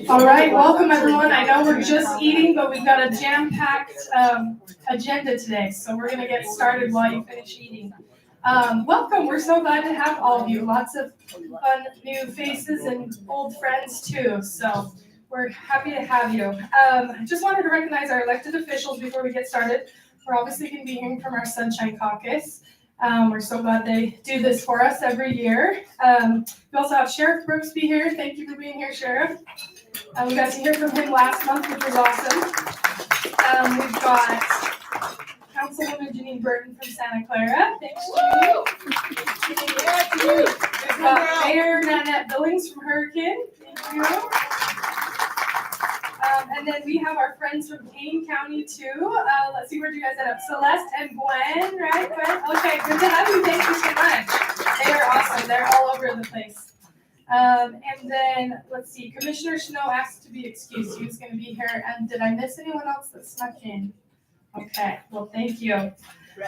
All right, welcome everyone. I know we're just eating, but we've got a jam-packed agenda today, so we're going to get started while you finish eating. Welcome, we're so glad to have all of you. Lots of fun new faces and old friends too, so we're happy to have you. I just wanted to recognize our elected officials before we get started. We're obviously going to be hearing from our Sunshine Caucus. We're so glad they do this for us every year. We also have Sheriff Brooks be here. Thank you for being here, Sheriff. We got to hear from him last month, which was awesome. We've got Councilwoman Janine Burton from Santa Clara. Thanks, Janine. We've got Mayor Nanette Billings from Hurricane. Thank you. And then we have our friends from Kane County too. Let's see, where'd you guys end up? Celeste and Gwen, right? Gwen? Okay, good to have you. Thank you so much. They are awesome. They're all over the place. And then, let's see, Commissioner Snow asked to be excused. He was going to be here. And did I miss anyone else that snuck in? Okay, well, thank you.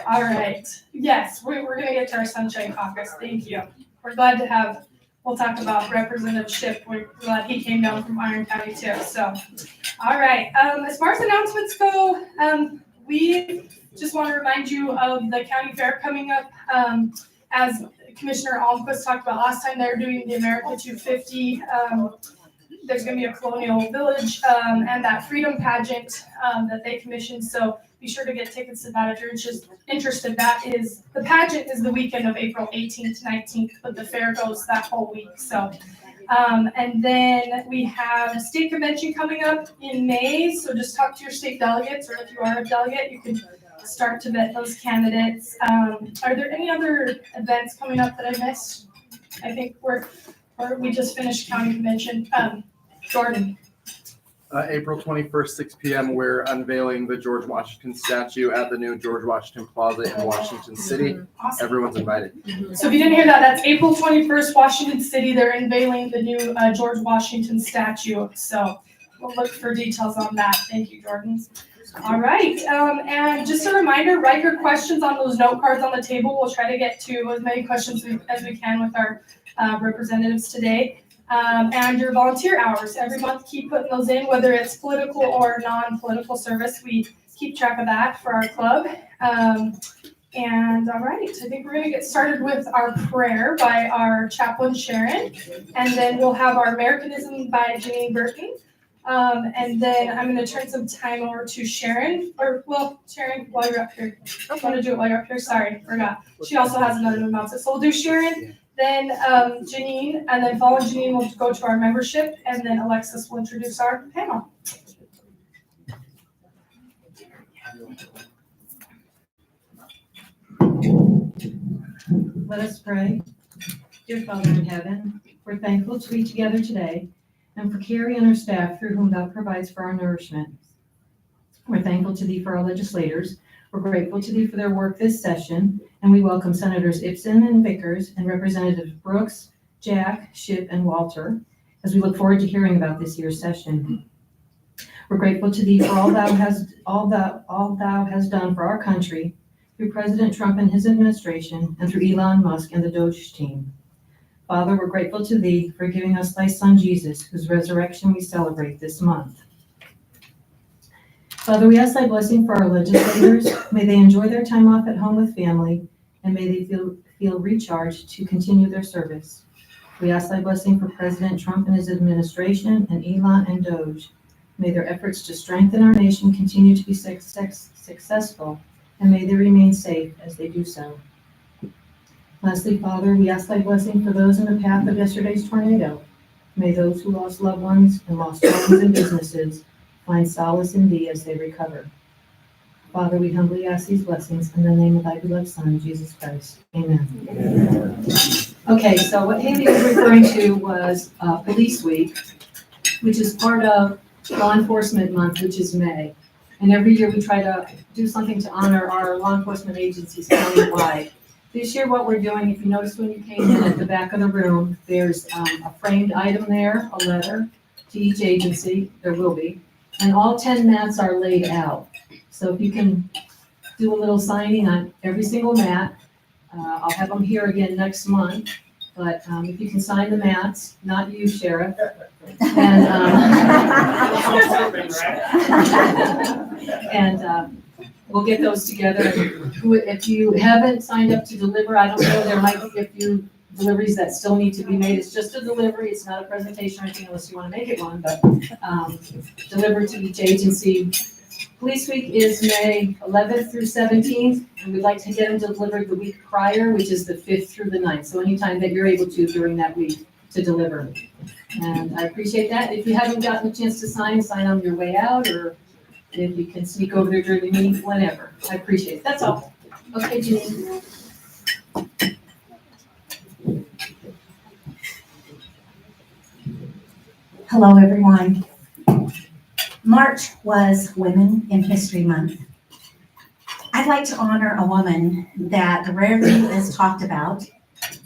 All right. Yes, we're going to get to our Sunshine Caucus. Thank you. We're glad to have, we'll talk about Representative Shipp. We're glad he came down from Iron County too. So, all right. As far as announcements go, we just want to remind you of the county fair coming up. As Commissioner Almquist talked about last time, they're doing the America 250. There's going to be a colonial village and that freedom pageant that they commissioned. So be sure to get tickets to that if you're interested. The pageant is the weekend of April 18th to 19th, but the fair goes that whole week. So, and then we have a state convention coming up in May. So just talk to your state delegates, or if you are a delegate, you can start to vet those candidates. Are there any other events coming up that I missed? I think we just finished county convention. Jordan. April 21st, 6 p.m., we're unveiling the George Washington statue at the new George Washington Plaza in Washington City. Awesome. Everyone's invited. So if you didn't hear that, that's April 21st, Washington City. They're unveiling the new George Washington statue. So we'll look for details on that. Thank you, Jordan. All right, and just a reminder, write your questions on those note cards on the table. We'll try to get to as many questions as we can with our representatives today. And your volunteer hours. Every month, keep putting those in, whether it's political or non-political service. We keep track of that for our club. And all right, I think we're going to get started with our prayer by our chaplain, Sharon. And then we'll have our Americanism by Janine Burton. And then I'm going to turn some time over to Sharon. Sharon, while you're up here. I want to do it while you're up here. Sorry, forgot. She also has another announcement. So we'll do Sharon. Then Janine, and then following Janine, we'll go to our membership, and then Alexis will introduce our panel. Let us pray. Dear Father in heaven, we're thankful to be together today and for Carrie and her staff through whom thou provides for our nourishment. We're thankful to thee for our legislators. We're grateful to thee for their work this session, and we welcome Senators Ipson and Vickers and Representatives Brooks, Jack, Shipp, and Walter as we look forward to hearing about this year's session. We're grateful to thee for all thou hast done for our country through President Trump and his administration, and through Elon Musk and the Doge team. Father, we're grateful to thee for giving us thy son Jesus, whose resurrection we celebrate this month. Father, we ask thy blessing for our legislators. May they enjoy their time off at home with family, and may they feel recharged to continue their service. We ask thy blessing for President Trump and his administration, and Elon and Doge. May their efforts to strengthen our nation continue to be successful, and may they remain safe as they do so. Lastly, Father, we ask thy blessing for those in the path of yesterday's tornado. May those who lost loved ones and lost homes and businesses find solace in thee as they recover. Father, we humbly ask these blessings in the name of thy beloved Son, Jesus Christ. Amen. Okay, so what Haley was referring to was Police Week, which is part of Law Enforcement Month, which is May. And every year we try to do something to honor our law enforcement agencies countywide. This year what we're doing, if you noticed when you came in at the back of the room, there's a framed item there, a letter to each agency, there will be. And all 10 mats are laid out. So if you can do a little signing on every single mat, I'll have them here again next month. But if you can sign the mats, not you, Sheriff. And, we'll get those together. If you haven't signed up to deliver, I don't know, there might be a few deliveries that still need to be made. It's just a delivery. It's not a presentation or anything unless you want to make it one, but deliver to each agency. Police Week is May 11th through 17th, and we'd like to get them delivered the week prior, which is the 5th through the 9th. So anytime that you're able to during that week to deliver. And I appreciate that. If you haven't gotten a chance to sign on your way out, or if you can sneak over there during the meeting, whenever. I appreciate it. That's all. Okay, Janine. Hello, everyone. March was Women in History Month. I'd like to honor a woman that rarely is talked about,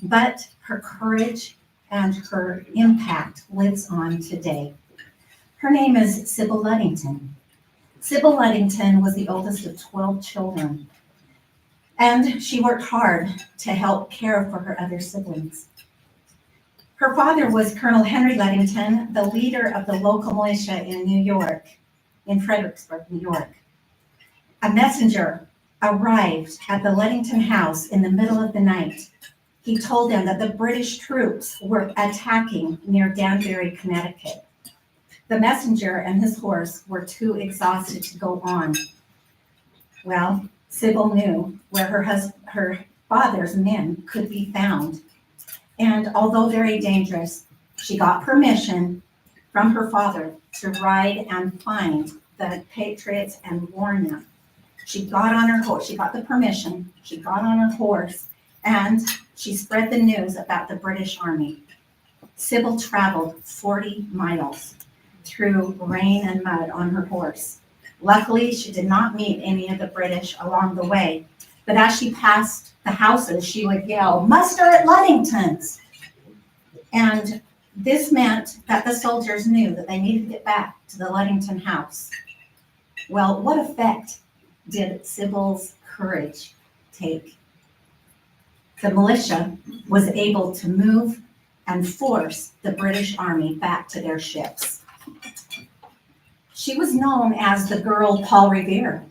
but her courage and her impact lives on today. Her name is Sybil Ludington. Sybil Ludington was the oldest of 12 children, and she worked hard to help care for her other siblings. Her father was Colonel Henry Ludington, the leader of the local militia in New York, in Fredericksburg, New York. A messenger arrived at the Ludington house in the middle of the night. He told them that the British troops were attacking near Danbury, Connecticut. The messenger and his horse were too exhausted to go on. Well, Sybil knew where her father's men could be found. And although very dangerous, she got permission from her father to ride and find the patriots and warn them. She got on her horse, she got the permission, she got on her horse, and she spread the news about the British Army. Sybil traveled 40 miles through rain and mud on her horse. Luckily, she did not meet any of the British along the way, but as she passed the houses, she would yell, "Muster at Ludington's!" And this meant that the soldiers knew that they needed to get back to the Ludington house. Well, what effect did Sybil's courage take? The militia was able to move and force the British Army back to their ships. She was known as the girl Paul Revere.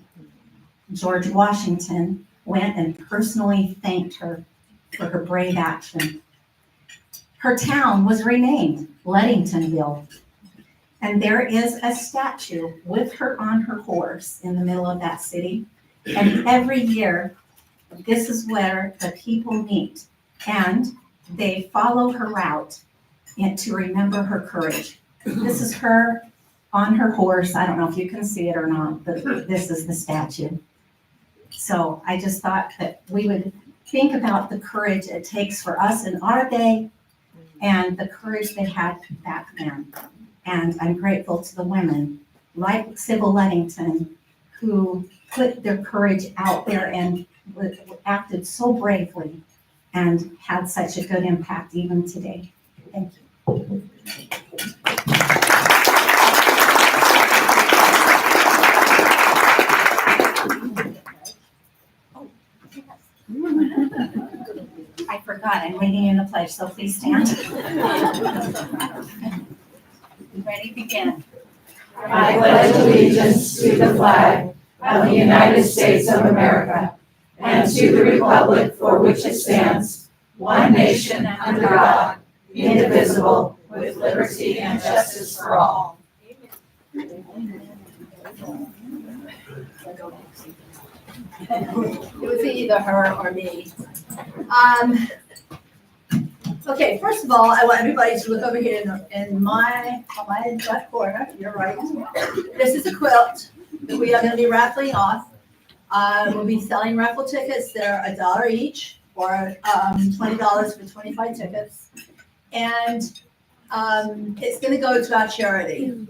George Washington went and personally thanked her for her brave action. Her town was renamed Ludingtonville, and there is a statue with her on her horse in the middle of that city. And every year, this is where the people meet, and they follow her route and to remember her courage. This is her on her horse. I don't know if you can see it or not, but this is the statue. So I just thought that we would think about the courage it takes for us in our day and the courage they had back then. And I'm grateful to the women like Sybil Ludington who put their courage out there and acted so bravely and had such a good impact even today. Thank you. I forgot, I'm waiting in the pledge, so please stand. Ready, begin. I pledge allegiance to the flag of the United States of America and to the republic for which it stands, one nation under God, indivisible, with liberty and justice for all. It was either her or me. Okay, first of all, I want everybody to look over here on my left corner, your right. This is a quilt that we are going to be raffling off. We'll be selling raffle tickets. They're $1 each, or $20 for 25 tickets. And it's gonna go to our charity,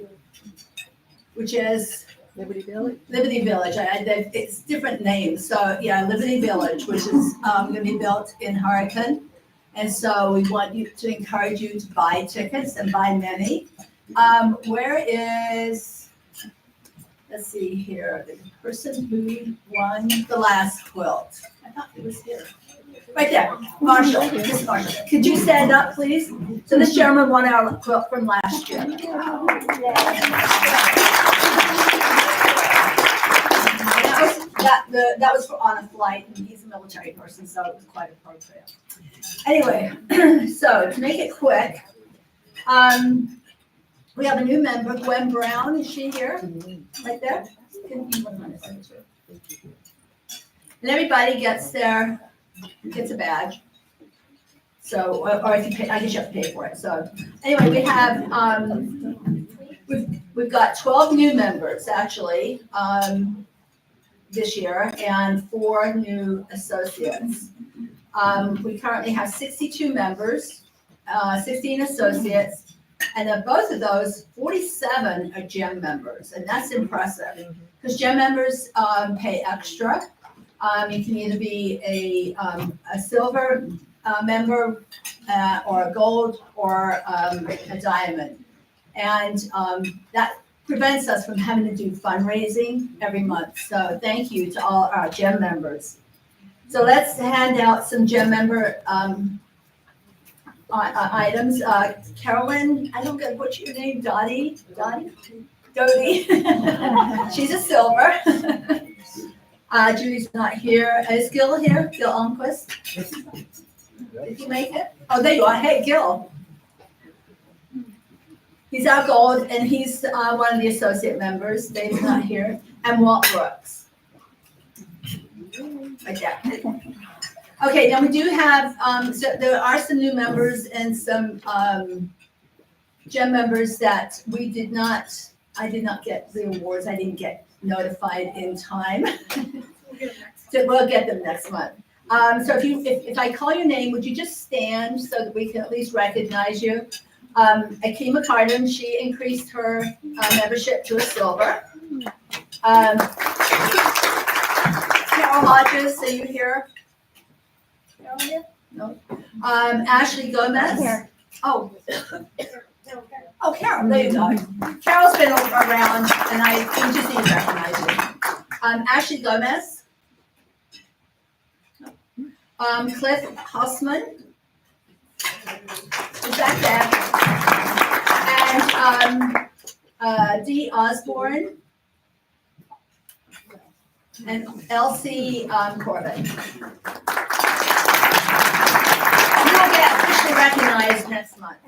which is Liberty Village. Liberty Village. It's different names. So yeah, Liberty Village, which is gonna be built in Hurricane. And so we want you to encourage you to buy tickets and buy many. Where is, let's see here, the person who won the last quilt? I thought it was here. Right there, Marshall, Miss Marshall. Could you stand up, please? So this gentleman won our quilt from last year. That was on a flight, and he's a military person, so it was quite appropriate. Anyway, so to make it quick, we have a new member, Gwen Brown. Is she here? Right there? And everybody gets a badge. So, or if you pay, I guess you have to pay for it. So, anyway, we have we've got 12 new members actually this year, and 4 new associates. We currently have 62 members, 16 associates, and of both of those, 47 are gem members, and that's impressive because gem members pay extra. You can either be a silver member, or a gold, or a diamond, and that prevents us from having to do fundraising every month. So thank you to all our gem members. So let's hand out some gem member items. Carolyn, I don't get what's your name, Dottie? She's a silver. Judy's not here. Is Gil here? Gil Almquist? Did you make it? Oh, there you are. Hey, Gil. He's our gold, and he's one of the associate members. Dave's not here. And Walt Brooks. Right there. Okay, now we do have, so there are some new members and some gem members that I did not get the awards. I didn't get notified in time. So we'll get them next month. So if I call your name, would you just stand so that we can at least recognize you? Akima Cardin, she increased her membership to a silver. Carol Hodges, are you here? Carol here? No. Ashley Gomez. Here. Oh, Carol, there you go. Carol's been around, and we just need to recognize you. Ashley Gomez. Cliff Hossman. Is that there? And Dee Osborne. And Elsie Corbin. You'll get officially recognized next month.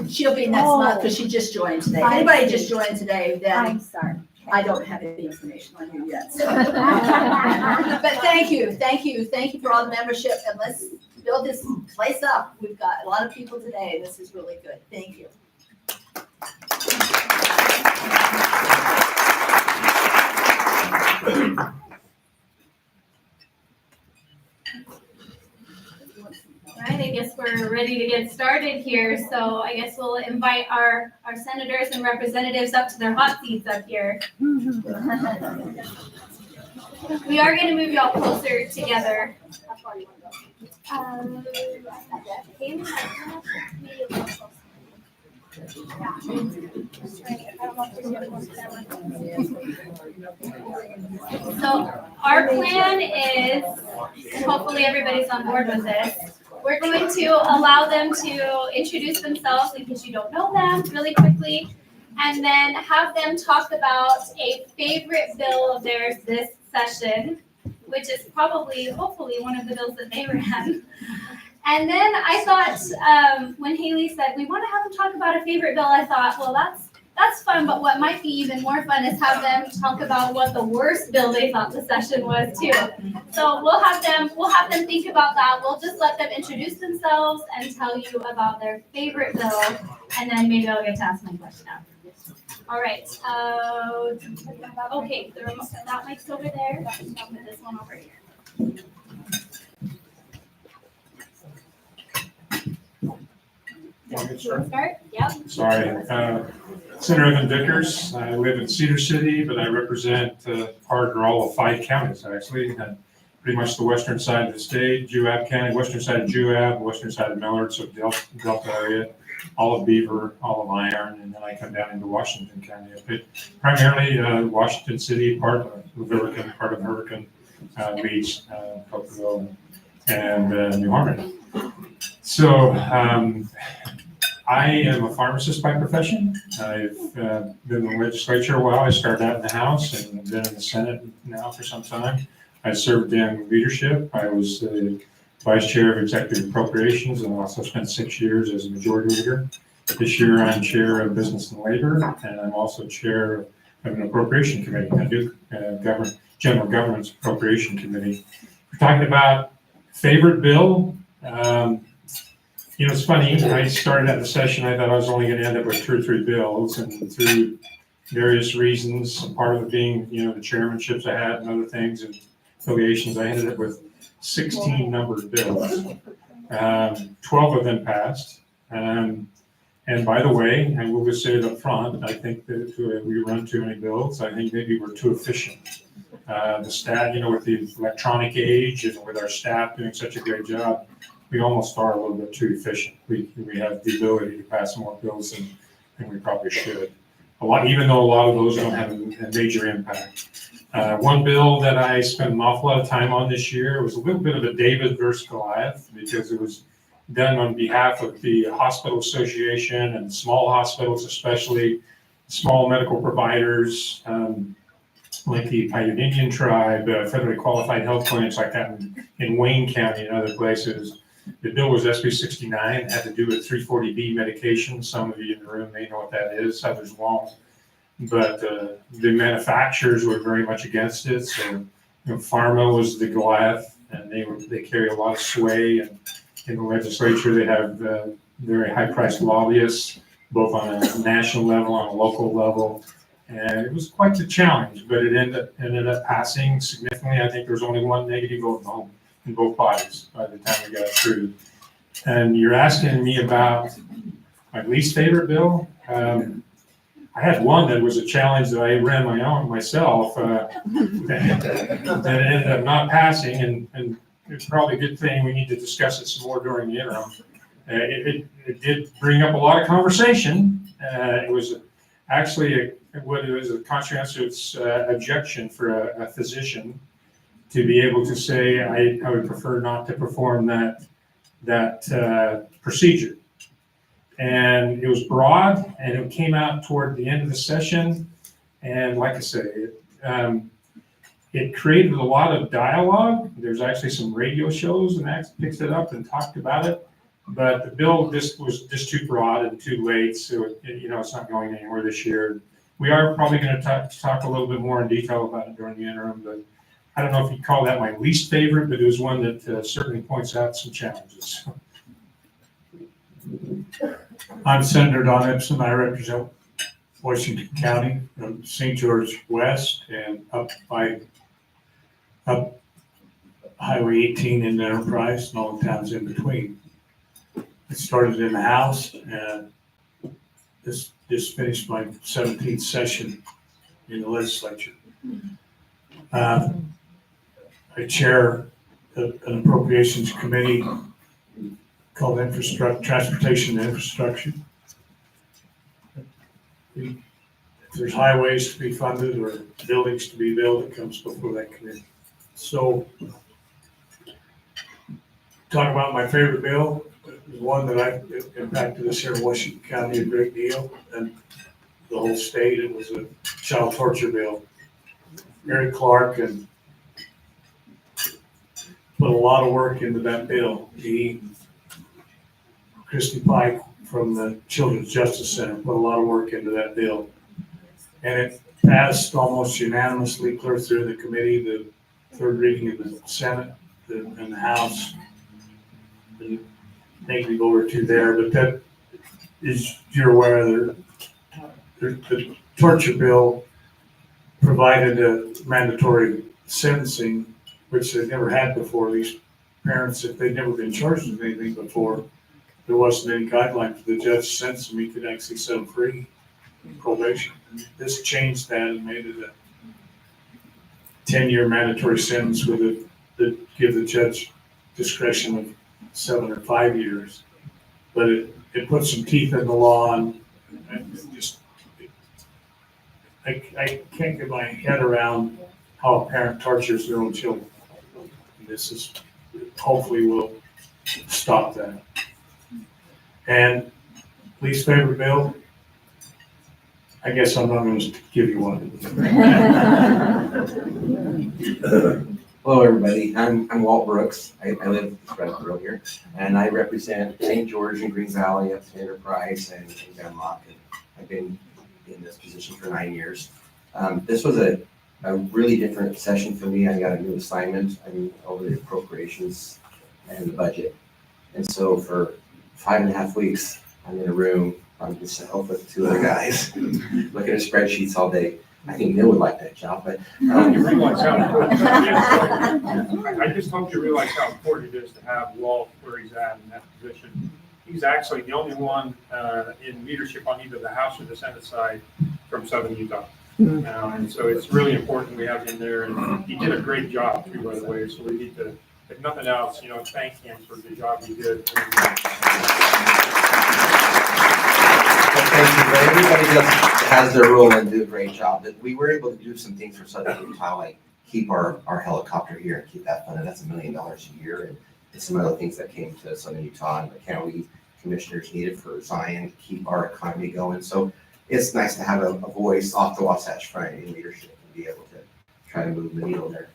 She'll be next month because she just joined today. If anybody just joined today, then I'm sorry. I don't have any information on you yet. So. But thank you for all the membership, and let's build this place up. We've got a lot of people today. This is really good. Thank you. All right, I guess we're ready to get started here. So I guess we'll invite our senators and representatives up to their hot seats up here. We are going to move y'all closer together. So our plan is, and hopefully everybody's on board with this, we're going to allow them to introduce themselves in case you don't know them really quickly, and then have them talk about a favorite bill of theirs this session, which is probably, hopefully, one of the bills that they ran. And then I thought, when Haley said, we want to have them talk about a favorite bill, I thought, well, that's fun, but what might be even more fun is have them talk about what the worst bill they thought the session was too. So we'll have them think about that. We'll just let them introduce themselves and tell you about their favorite bill, and then maybe I'll get to ask my question after. All right, okay, the remote, that mic's over there, I'll put this one over here. You want to start? Yep. Sorry. Senator Evan Vickers. I live in Cedar City, but I represent part or all of 5 counties, actually. Pretty much the western side of the state, Juab County, western side of Juab, western side of Millard, so Delta area, all of Beaver, all of Iron, and then I come down into Washington County. But primarily Washington City, part of Hurricane, Leech, Cocaville, and New Harmony. So I am a pharmacist by profession. I've been in the legislature a while. I started out in the House and been in the Senate now for some time. I served in leadership. I was the Vice Chair of Executive Appropriations and also spent 6 years as a Majority Leader. This year I'm Chair of Business and Labor, and I'm also Chair of an Appropriation Committee. I do General Government's Appropriation Committee. We're talking about favorite bill. It's funny, I started at the session, I thought I was only going to end up with 2 or 3 bills, and through various reasons, part of it being, the chairmanships I had and other things and affiliations, I ended up with 16 numbered bills. 12 of them passed. And by the way, I will just say it up front, I think that we run too many bills. I think maybe we're too efficient. The staff, with the electronic age and with our staff doing such a great job, we almost are a little bit too efficient. We have the ability to pass more bills than we probably should. Even though a lot of those don't have a major impact. One bill that I spent an awful lot of time on this year was a little bit of a David versus Goliath, because it was done on behalf of the Hospital Association and small hospitals, especially small medical providers, like the Paiute Indian Tribe, federally qualified health clinics like that in Wayne County and other places. The bill was SB 69, it had to do with 340B medication. Some of you in the room may know what that is, others won't. But the manufacturers were very much against it. So, Pharma was the Goliath, and they carry a lot of sway. And in the legislature, they have very high-priced lobbyists, both on a national level, on a local level. And it was quite the challenge, but it ended up passing significantly. I think there was only one negative vote in both bodies by the time we got through. And you're asking me about my least favorite bill. I had one that was a challenge that I ran myself that ended up not passing, and it's probably a good thing. We need to discuss it some more during the interim. It did bring up a lot of conversation. It was actually a conscientious objection for a physician to be able to say, I would prefer not to perform that procedure. And it was broad, and it came out toward the end of the session. And like I say, it created a lot of dialogue. There's actually some radio shows that picked it up and talked about it. But the bill was just too broad and too late, so it's not going anywhere this year. We are probably going to talk a little bit more in detail about it during the interim, but I don't know if you'd call that my least favorite, but it was one that certainly points out some challenges. I'm Senator Don Ipson. I represent Washington County, from St. George West and up Highway 18 in Enterprise and all the towns in between. It started in the House, and this just finished my 17th session in the legislature. I chair an appropriations committee called Transportation and Infrastructure. If there's highways to be funded or buildings to be built, it comes before that committee. So, talk about my favorite bill. The one that impacted us here in Washington County a great deal, and the whole state. It was a child torture bill. Eric Clark and put a lot of work into that bill. Christy Pike from the Children's Justice Center put a lot of work into that bill. And it passed almost unanimously, clear through the committee, the third reading in the Senate and the House. And maybe go over to there, but that is, you're aware, the torture bill provided a mandatory sentencing, which they never had before. These parents, if they'd never been charged with anything before, there wasn't any guideline for the judge to sentence them. He could actually set them free, probation. This changed that and made it a 10-year mandatory sentence with give the judge discretion of 7 or 5 years. But it put some teeth in the law, and just, I can't get my head around how a parent tortures their own children. This is, hopefully will stop that. And least favorite bill, I guess I'm not going to give you one. Hello, everybody. I'm Walt Brooks. I live right up the road here, and I represent St. George and Green Valley up to Enterprise and Denlock. And I've been in this position for 9 years. This was a really different session for me. I got a new assignment. I'm over the appropriations and the budget. And so for 5.5 weeks, I'm in a room. I'm just help with 2 other guys looking at spreadsheets all day. I think Neil would like that job, but You realize how important it is. I just hope you realize how important it is to have Walt where he's at in that position. He's actually the only one in leadership on either the House or the Senate side from Southern Utah. And so it's really important we have him there, and he did a great job too, by the way. So we need to, if nothing else, thank him for the job he did. thank you, but everybody has their role and do a great job. But we were able to do some things for Southern Utah, like keep our helicopter here and keep that funded. That's $1 million a year, and some other things that came to Southern Utah and the county commissioners needed for Zion to keep our economy going. So it's nice to have a voice off the Wasatch Front in leadership and be able to try to move the needle there.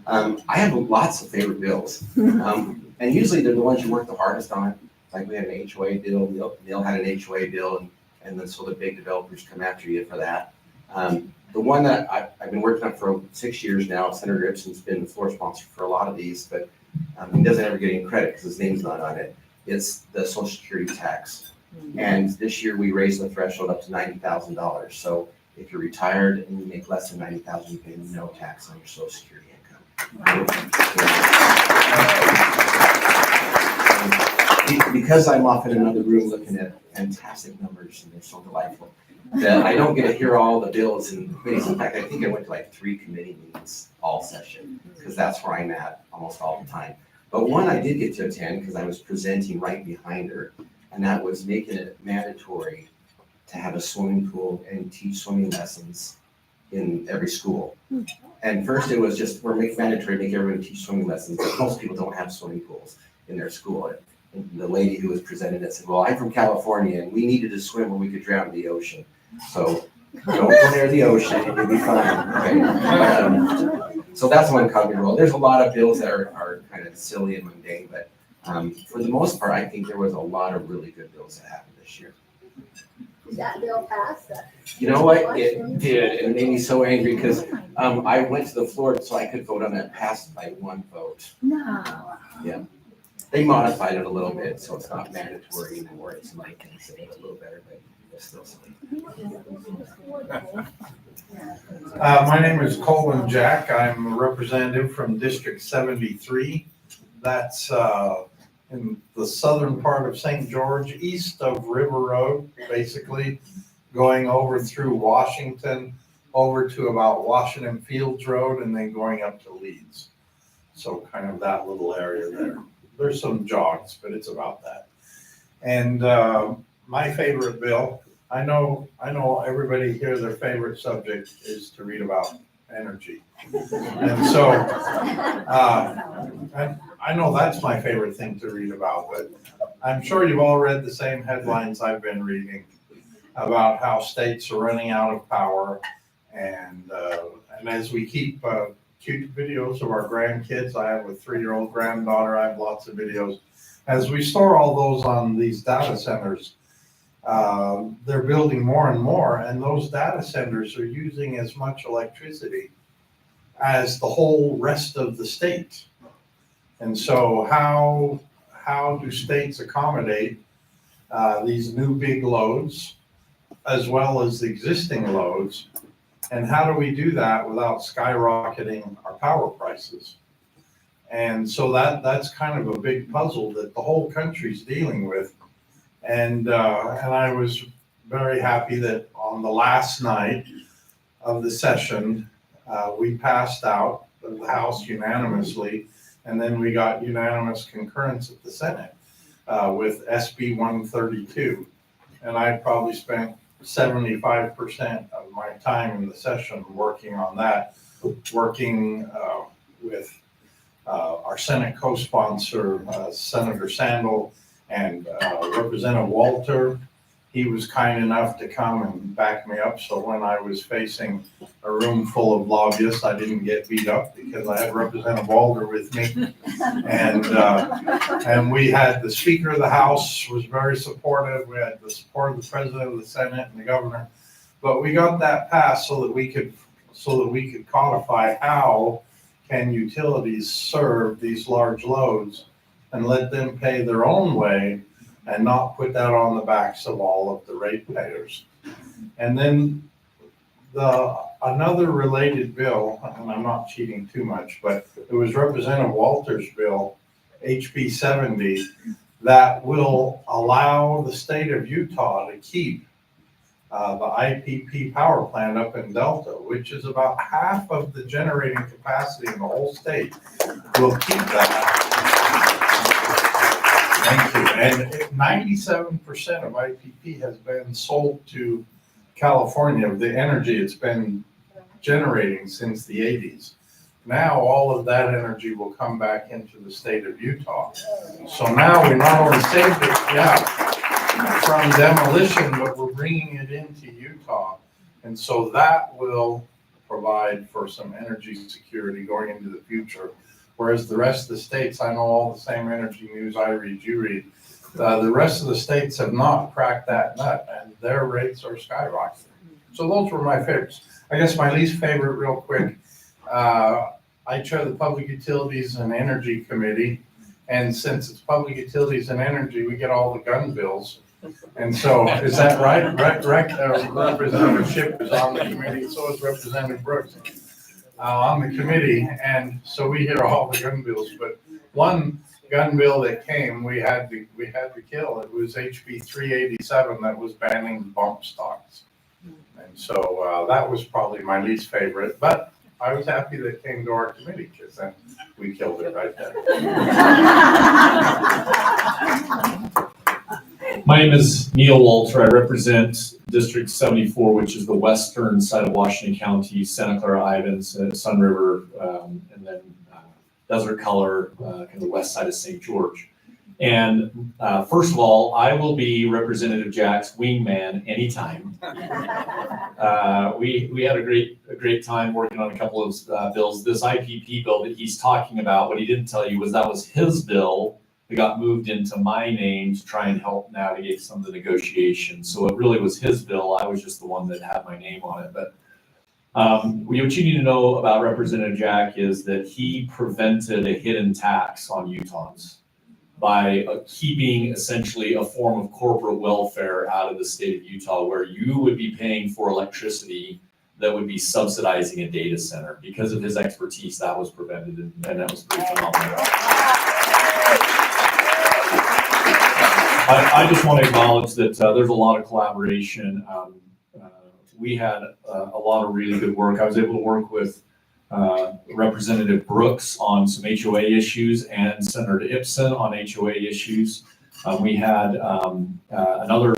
I have lots of favorite bills, and usually they're the ones you work the hardest on. Like we had an HOA bill, Neil had an HOA bill, and then so the big developers come after you for that. The one that I've been working on for 6 years now, Senator Ipson's been the floor sponsor for a lot of these, but he doesn't ever get any credit because his name's not on it. It's the Social Security tax. And this year we raised the threshold up to $90,000. So if you're retired and you make less than $90,000, you pay no tax on your Social Security income. Because I'm off in another room looking at fantastic numbers and they're so delightful, that I don't get to hear all the bills and committees. In fact, I think I went to like 3 committee meetings all session because that's where I'm at almost all the time. But one I did get to attend because I was presenting right behind her, and that was making it mandatory to have a swimming pool and teach swimming lessons in every school. And first it was just, we're making mandatory, make everybody teach swimming lessons, but most people don't have swimming pools in their school. And the lady who was presenting it said, well, I'm from California and we needed to swim when we could drown in the ocean. So don't go near the ocean, you'll be fine. Okay? So that's one cognitive role. There's a lot of bills that are kind of silly and mundane, but for the most part, I think there was a lot of really good bills that happened this year. Did that bill pass? You know what? It did. It made me so angry because I went to the floor so I could vote on it, passed by 1 vote. No. Yeah. They modified it a little bit, so it's not mandatory anymore. It's like, can say it a little better, but it's still silly. My name is Colin Jack. I'm a representative from District 73. That's in the southern part of St. George, east of River Road, basically going over through Washington, over to about Washington Fields Road, and then going up to Leeds. So kind of that little area there. There's some jogs, but it's about that. And my favorite bill, I know everybody here, their favorite subject is to read about energy. And so I know that's my favorite thing to read about, but I'm sure you've all read the same headlines I've been reading about how states are running out of power. And as we keep cute videos of our grandkids, I have a 3-year-old granddaughter, I have lots of videos. As we store all those on these data centers, they're building more and more, and those data centers are using as much electricity as the whole rest of the state. And so how do states accommodate these new big loads as well as the existing loads. And how do we do that without skyrocketing our power prices? And so that's kind of a big puzzle that the whole country's dealing with. And I was very happy that on the last night of the session, we passed out of the House unanimously, and then we got unanimous concurrence at the Senate with SB 132. And I probably spent 75% of my time in the session working on that, working with our Senate co-sponsor, Senator Sandel, and Representative Walter. He was kind enough to come and back me up, so when I was facing a room full of lobbyists, I didn't get beat up because I had Representative Walter with me. And we had the Speaker of the House was very supportive. We had the support of the President of the Senate and the Governor. But we got that passed so that we could codify how can utilities serve these large loads and let them pay their own way and not put that on the backs of all of the ratepayers. And then another related bill, and I'm not cheating too much, but it was Representative Walter's bill, HB 70, that will allow the state of Utah to keep the IPP power plant up in Delta, which is about half of the generating capacity in the whole state. We'll keep that. Thank you. And 97% of IPP has been sold to California of the energy it's been generating since the 80s. Now all of that energy will come back into the state of Utah. So now we not only saved it, from demolition, but we're bringing it into Utah. And so that will provide for some energy security going into the future. Whereas the rest of the states, I know all the same energy news I read, you read. The rest of the states have not cracked that nut, and their rates are skyrocketing. So those were my favorites. I guess my least favorite, real quick, I chair the Public Utilities and Energy Committee, and since it's Public Utilities and Energy, we get all the gun bills. And so, is that right? Representative Shipp is on the committee, so is Representative Brooks on the committee, and so we hear all the gun bills. But one gun bill that came, we had to kill. It was HB 387 that was banning bump stocks, and so that was probably my least favorite. But I was happy that it came to our committee because then we killed it right there. My name is Neil Walter. I represent District 74, which is the western side of Washington County, Santa Clara, Ivins, Sun River, and then Desert Color, kind of the west side of St. George. And first of all, I will be Representative Jack's wingman anytime. We had a great time working on a couple of bills. This IPP bill that he's talking about, what he didn't tell you was that was his bill that got moved into my name to try and help navigate some of the negotiations. So it really was his bill. I was just the one that had my name on it. But what you need to know about Representative Jack is that he prevented a hidden tax on Utahns by keeping essentially a form of corporate welfare out of the state of Utah, where you would be paying for electricity that would be subsidizing a data center. Because of his expertise, that was prevented, and that was pretty phenomenal. I just want to acknowledge that there's a lot of collaboration. We had a lot of really good work. I was able to work with Representative Brooks on some HOA issues and Senator Ipson on HOA issues. We had another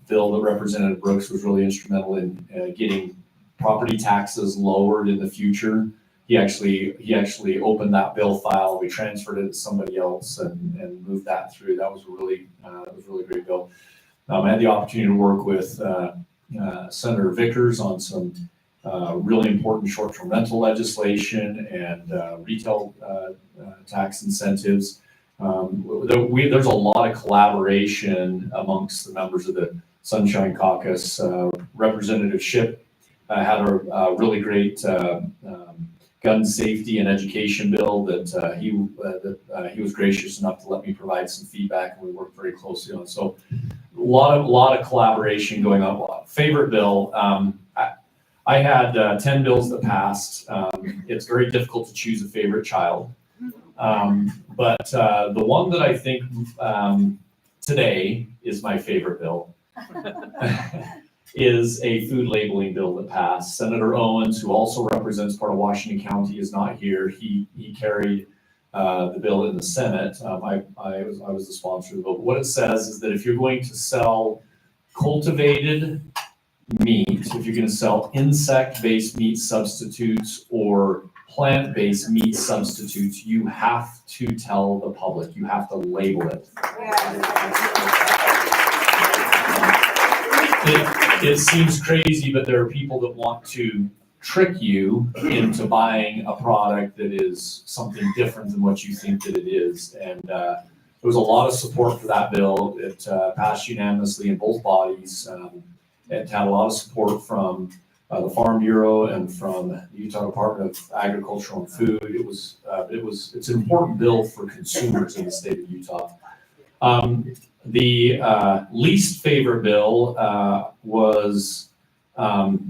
bill that Representative Brooks was really instrumental in getting property taxes lowered in the future. He actually opened that bill file. We transferred it to somebody else and moved that through. That was a really great bill. I had the opportunity to work with Senator Vickers on some really important short-term rental legislation and retail tax incentives. There's a lot of collaboration amongst the members of the Sunshine Caucus. Representative Shipp had a really great gun safety and education bill that he was gracious enough to let me provide some feedback, and we worked very closely on. So lot of collaboration going on. Favorite bill, I had 10 bills that passed. It's very difficult to choose a favorite child. But the one that I think today is my favorite bill is a food labeling bill that passed. Senator Owens, who also represents part of Washington County, is not here. He carried the bill in the Senate. I was the sponsor of the bill. What it says is that if you're going to sell cultivated meat, if you're going to sell insect-based meat substitutes or plant-based meat substitutes, you have to tell the public, you have to label it. It seems crazy, but there are people that want to trick you into buying a product that is something different than what you think that it is. And there was a lot of support for that bill. It passed unanimously in both bodies. It had a lot of support from the Farm Bureau and from the Utah Department of Agriculture and Food. It's an important bill for consumers in the state of Utah. The least favorite bill was,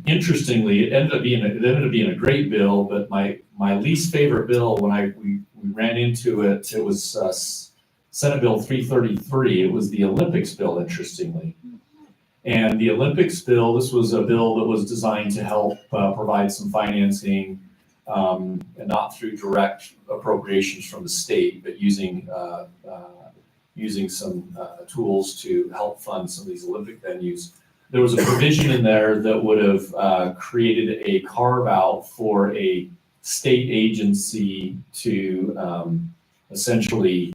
interestingly, it ended up being a great bill, but my least favorite bill, when we ran into it, it was Senate Bill 333. It was the Olympics bill, interestingly. And the Olympics bill, this was a bill that was designed to help provide some financing, and not through direct appropriations from the state, but using some tools to help fund some of these Olympic venues. There was a provision in there that would have created a carve out for a state agency to essentially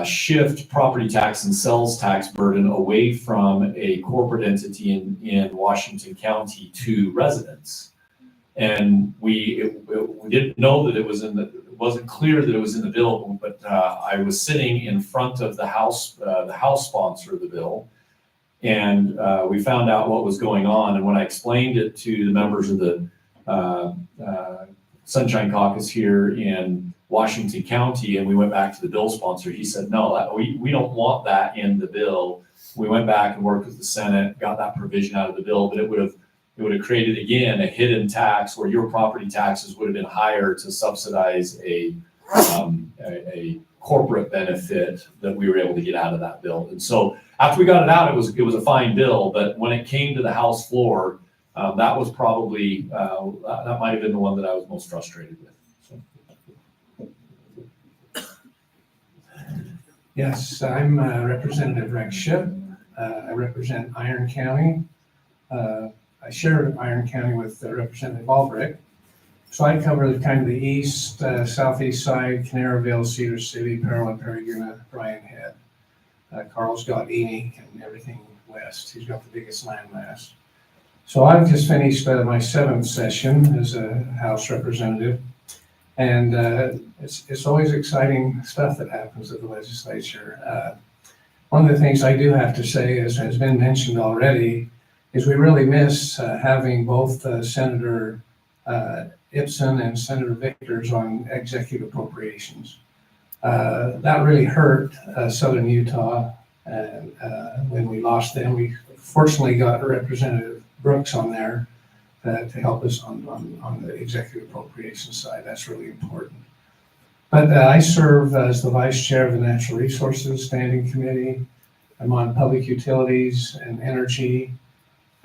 shift property tax and sales tax burden away from a corporate entity in Washington County to residents. And we didn't know that it wasn't clear that it was in the bill, but I was sitting in front of the House sponsor of the bill, and we found out what was going on. And when I explained it to the members of the Sunshine Caucus here in Washington County, and we went back to the bill sponsor, he said, no, we don't want that in the bill. We went back and worked with the Senate, got that provision out of the bill, but it would have created, again, a hidden tax where your property taxes would have been higher to subsidize a corporate benefit that we were able to get out of that bill. And so after we got it out, it was a fine bill, but when it came to the House floor, that was probably, that might have been the one that I was most frustrated with. So. Yes, I'm Representative Rex Shipp. I represent Iron County. I share Iron County with Representative Albrecht. So I cover kind of the east, southeast side, Canaroville, Cedar City, Pearland, Periguna, Bryan Head. Carl's got Enoch and everything west. He's got the biggest landmass. So I've just finished my 7th session as a House representative. And it's always exciting stuff that happens at the legislature. One of the things I do have to say, as has been mentioned already, is we really miss having both Senator Ipson and Senator Vickers on executive appropriations. That really hurt Southern Utah, and when we lost them, we fortunately got Representative Brooks on there to help us on the executive appropriations side. That's really important. But I serve as the Vice Chair of the Natural Resources Standing Committee. I'm on Public Utilities and Energy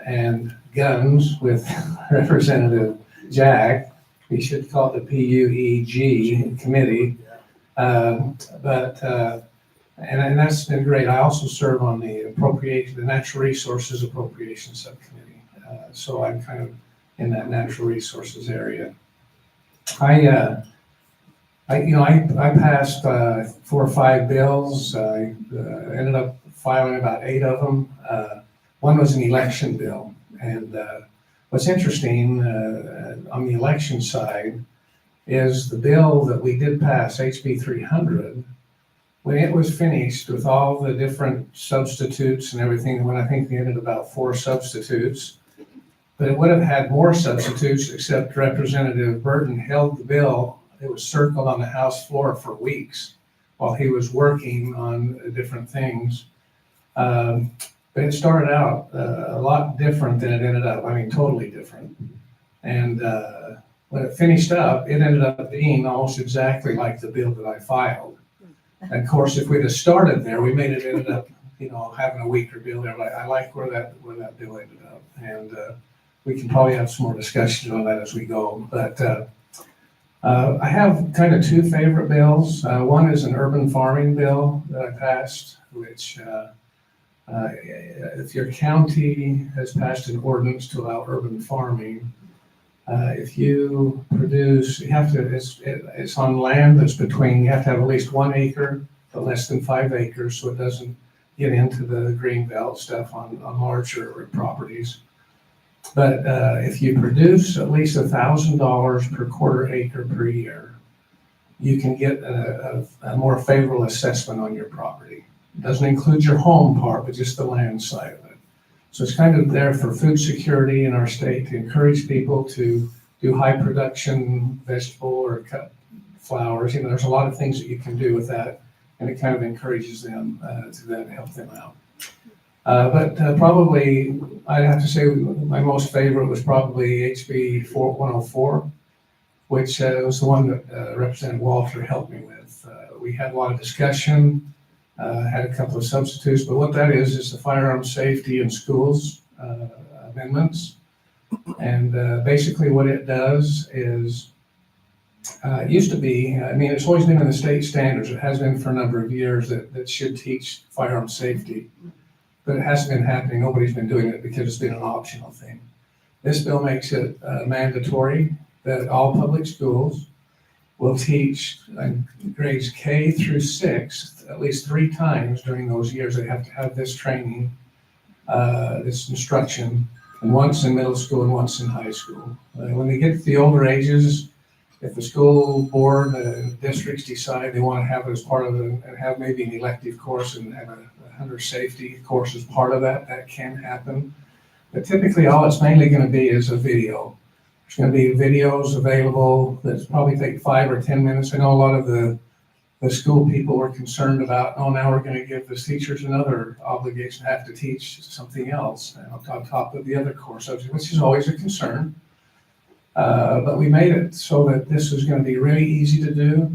and Guns with Representative Jack. We should call it the PUEG committee. And that's been great. I also serve on the Natural Resources Appropriation Subcommittee. So I'm kind of in that natural resources area. I passed 4 or 5 bills. I ended up filing about 8 of them. One was an election bill. And what's interesting on the election side is the bill that we did pass, HB 300, when it was finished with all the different substitutes and everything, when I think we ended about 4 substitutes, but it would have had more substitutes, except Representative Burton held the bill. It was circled on the House floor for weeks while he was working on different things. But it started out a lot different than it ended up. I mean, totally different. And when it finished up, it ended up being almost exactly like the bill that I filed. And of course, if we'd have started there, we made it ended up, having a weaker bill there. But I like where that bill ended up. And we can probably have some more discussions on that as we go. But I have kind of two favorite bills. One is an urban farming bill that I passed, which if your county has passed an ordinance to allow urban farming, if you produce, you have to, it's on land that's between, you have to have at least 1 acre, but less than 5 acres, so it doesn't get into the green belt stuff on larger properties. But if you produce at least $1,000 per quarter acre per year, you can get a more favorable assessment on your property. It doesn't include your home part, but just the land side of it. So it's kind of there for food security in our state to encourage people to do high production vegetable or cut flowers. There's a lot of things that you can do with that, and it kind of encourages them to then help them out. But probably, I'd have to say my most favorite was probably HB 104, which was the one that Representative Walter helped me with. We had a lot of discussion, had a couple of substitutes, but what that is the firearm safety in schools amendments. And basically what it does is, it used to be, it's always been in the state standards. It has been for a number of years that should teach firearm safety. But it hasn't been happening. Nobody's been doing it because it's been an optional thing. This bill makes it mandatory that all public schools will teach grades K through 6 at least 3 times during those years. They have to have this training, this instruction, and once in middle school and once in high school. When they get to the older ages, if the school board districts decide they want to have it as part of and have maybe an elective course and have a hunter safety course as part of that, that can happen. But typically all it's mainly going to be is a video. There's going to be videos available that probably take 5 or 10 minutes. I know a lot of the school people were concerned about, now we're going to give the teachers another obligation to have to teach something else on top of the other core subject, which is always a concern. But we made it so that this is going to be really easy to do.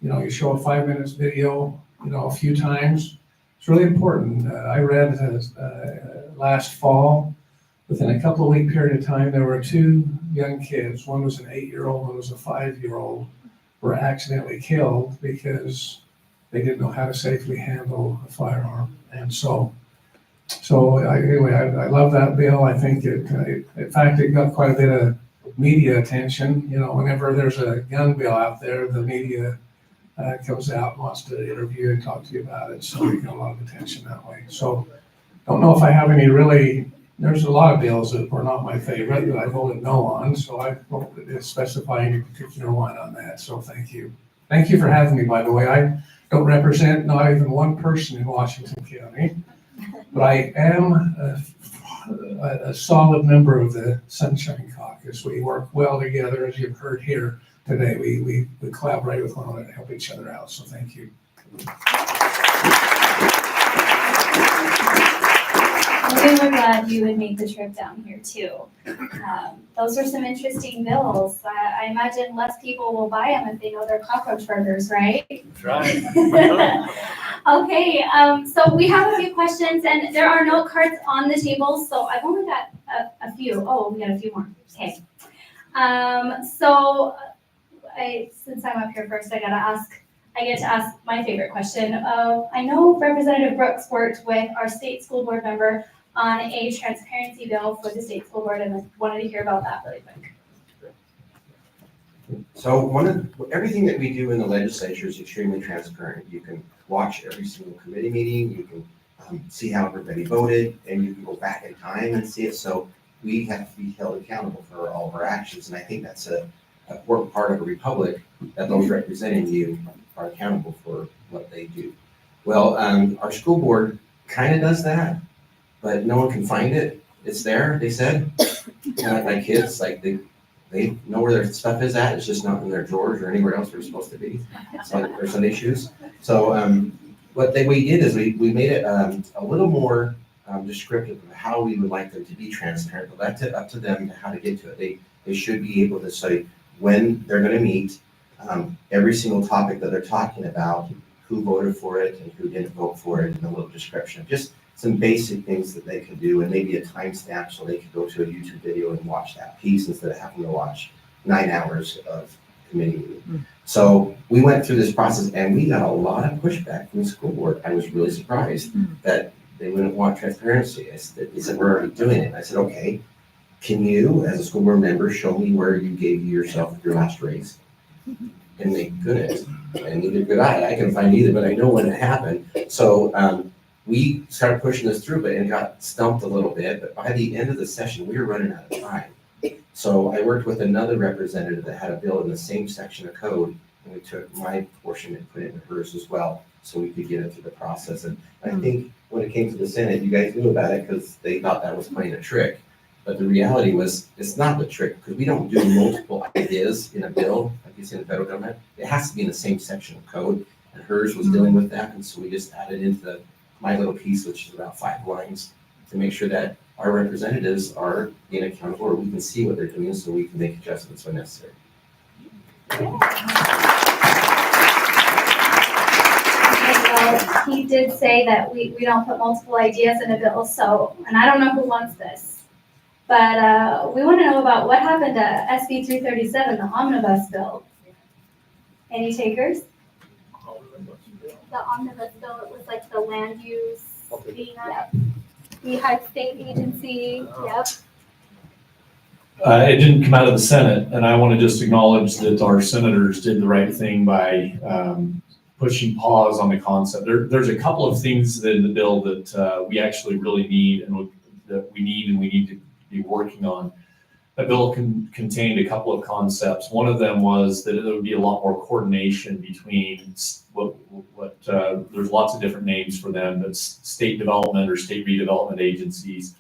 You show a 5 minutes video, a few times. It's really important. I read last fall, within a couple of week period of time, there were 2 young kids. One was an 8-year-old, one was a 5-year-old, were accidentally killed because they didn't know how to safely handle a firearm. And so I love that bill. I think in fact, it got quite a bit of media attention. Whenever there's a gun bill out there, the media comes out and wants to interview and talk to you about it. So we get a lot of attention that way. So don't know if I have any there's a lot of bills that were not my favorite that I voted no on. So I won't specify any particular one on that. So thank you. Thank you for having me, by the way. I don't represent not even one person in Washington County. But I am a solid member of the Sunshine Caucus. We work well together, as you've heard here today. We collaborate with one another to help each other out. So thank you. We were glad you would make the trip down here too. Those are some interesting bills. I imagine less people will buy them if they know they're cockroach burgers, right? Right. Okay, so we have a few questions and there are note cards on the table, so I've only got a few. Oh, we got a few more. Okay. Since I'm up here first, I get to ask my favorite question. I know Representative Brooks worked with our state school board member on a transparency bill for the state school board, and I wanted to hear about that really quick. So everything that we do in the legislature is extremely transparent. You can watch every single committee meeting, you can see how everybody voted, and you can go back in time and see it. So we have to be held accountable for all of our actions, and I think that's an important part of a republic, that those representing you are accountable for what they do. Well, our school board kind of does that, but no one can find it. It's there, they said. Kind of like my kids, they know where their stuff is at. It's just not in their drawers or anywhere else where it's supposed to be. So there's some issues. So we did is we made it a little more descriptive of how we would like them to be transparent, but left it up to them how to get to it. They should be able to say when they're gonna meet, every single topic that they're talking about, who voted for it and who didn't vote for it, and a little description. Just some basic things that they can do, and maybe a timestamp so they can go to a YouTube video and watch that piece instead of having to watch 9 hours of committee meeting. So we went through this process and we got a lot of pushback from the school board. I was really surprised that they wouldn't want transparency. They said, we're already doing it. And I said, okay, can you, as a school board member, show me where you gave yourself your last raise? And they couldn't, and neither could I. I couldn't find either, but I know when it happened. So we started pushing this through, but it got stumped a little bit. But by the end of the session, we were running out of time. So I worked with another representative that had a bill in the same section of code, and we took my portion and put it in hers as well, so we could get it through the process. And I think when it came to the Senate, you guys knew about it because they thought that was playing a trick. But the reality was, it's not the trick, because we don't do multiple ideas in a bill, like you see in the federal government. It has to be in the same section of code, and hers was dealing with that, and so we just added into my little piece, which is about 5 lines, to make sure that our representatives are being accountable, or we can see what they're doing, so we can make adjustments when necessary. Well, he did say that we don't put multiple ideas in a bill, so, and I don't know who wants this, but we want to know about what happened to SB 337, the omnibus bill. Any takers? The omnibus bill, it was like the land use, Beehive State Agency, yep. It didn't come out of the Senate, and I want to just acknowledge that our senators did the right thing by pushing pause on the concept. There's a couple of things in the bill that we actually really need and we need to be working on. The bill contained a couple of concepts. One of them was that there would be a lot more coordination between there's lots of different names for them, but state development or state redevelopment agencies.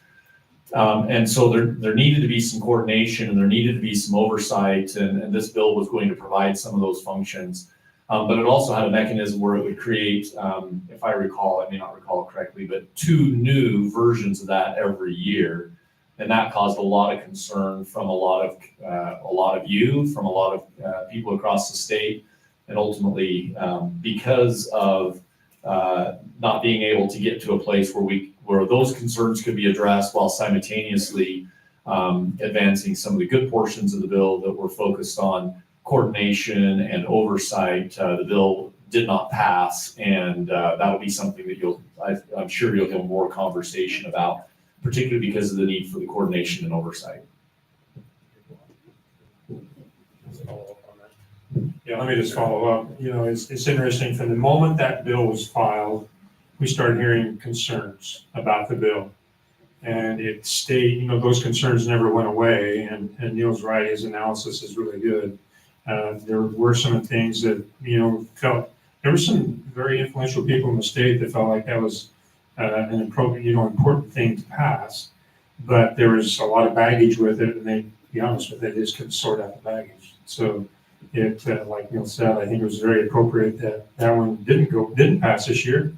And so there needed to be some coordination and there needed to be some oversight, and this bill was going to provide some of those functions. But it also had a mechanism where it would create, if I recall, I may not recall correctly, but 2 new versions of that every year. And that caused a lot of concern from a lot of you, from a lot of people across the state. And ultimately, because of not being able to get to a place where those concerns could be addressed while simultaneously advancing some of the good portions of the bill that were focused on coordination and oversight, the bill did not pass, and that'll be something that I'm sure you'll hear more conversation about, particularly because of the need for the coordination and oversight. Yeah, let me just follow up. It's interesting. From the moment that bill was filed, we started hearing concerns about the bill. And it stayed, those concerns never went away. And Neil's right, his analysis is really good. There were some things that, there were some very influential people in the state that felt like that was an appropriate, important thing to pass. But there was a lot of baggage with it, and they, to be honest with it, they just couldn't sort out the baggage. So it, like Neil said, I think it was very appropriate that one didn't pass this year.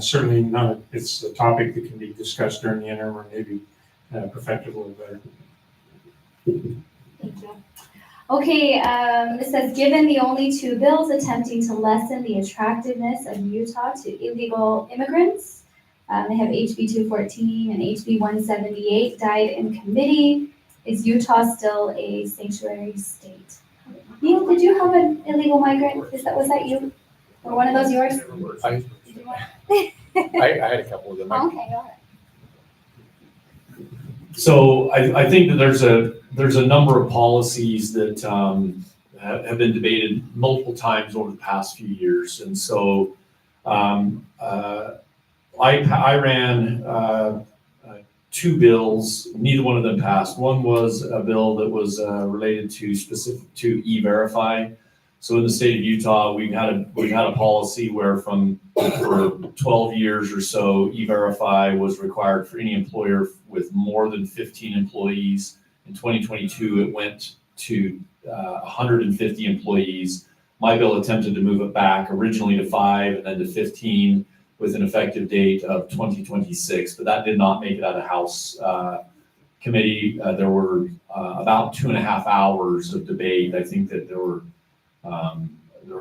Certainly it's a topic that can be discussed during the interim or maybe perfected a little better. Thank you. Okay, it says, given the only 2 bills attempting to lessen the attractiveness of Utah to illegal immigrants, they have HB 214 and HB 178 died in committee. Is Utah still a sanctuary state? Neil, did you have an illegal migrant? Was that you? Or one of those yours? I had a couple of them. Okay, go ahead. So I think that there's a number of policies that have been debated multiple times over the past few years, and so I ran 2 bills. Neither one of them passed. One was a bill that was related to E-Verify. So in the state of Utah, we've had a policy where for 12 years or so, E-Verify was required for any employer with more than 15 employees. In 2022, it went to 150 employees. My bill attempted to move it back originally to 5 and then to 15 with an effective date of 2026, but that did not make it out of House committee. There were about 2.5 hours of debate. I think that there were a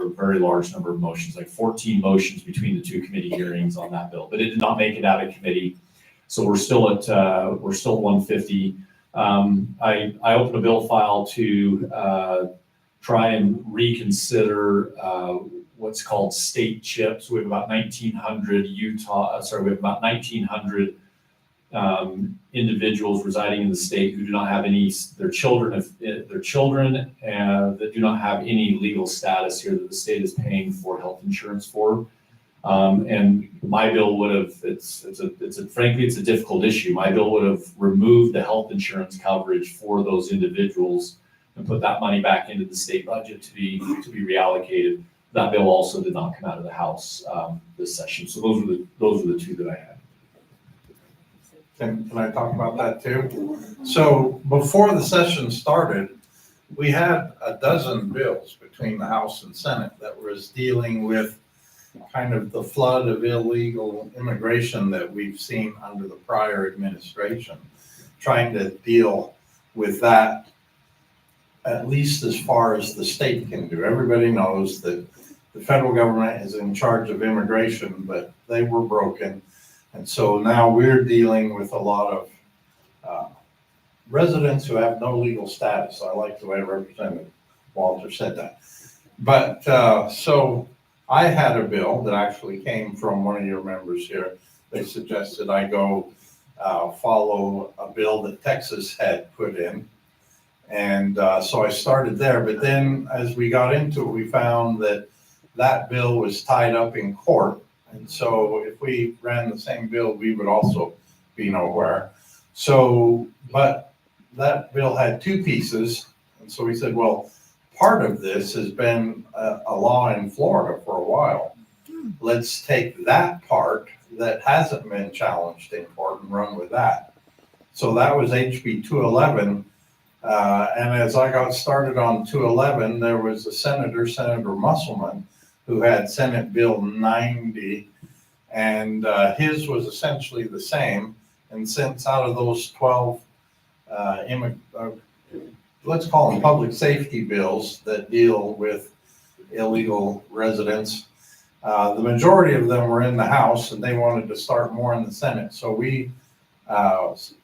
very large number of motions, like 14 motions between the two committee hearings on that bill, but it did not make it out of committee. So we're still at 150. I opened a bill file to try and reconsider what's called state chips. We have about 1,900 we have about 1,900 individuals residing in the state who do not have their children that do not have any legal status here that the state is paying for health insurance for. And my bill would have, frankly, it's a difficult issue. My bill would have removed the health insurance coverage for those individuals and put that money back into the state budget to be reallocated. That bill also did not come out of the House this session. So those are the two that I had. Can I talk about that too? So before the session started, we had a dozen bills between the House and Senate that was dealing with kind of the flood of illegal immigration that we've seen under the prior administration, trying to deal with that at least as far as the state can do. Everybody knows that the federal government is in charge of immigration, but they were broken. And so now we're dealing with a lot of residents who have no legal status. I like the way Representative Walter said that. But so I had a bill that actually came from one of your members here. They suggested I go follow a bill that Texas had put in. And so I started there. But then as we got into it, we found that that bill was tied up in court. And so if we ran the same bill, we would also be nowhere. So, but that bill had two pieces. And so we said, well, part of this has been a law in Florida for a while. Let's take that part that hasn't been challenged in court and run with that. So that was HB 211. And as I got started on 211, there was a Senator Musselman, who had Senate Bill 90, and his was essentially the same. And since out of those 12, let's call them public safety bills that deal with illegal residents, the majority of them were in the House, and they wanted to start more in the Senate. So we,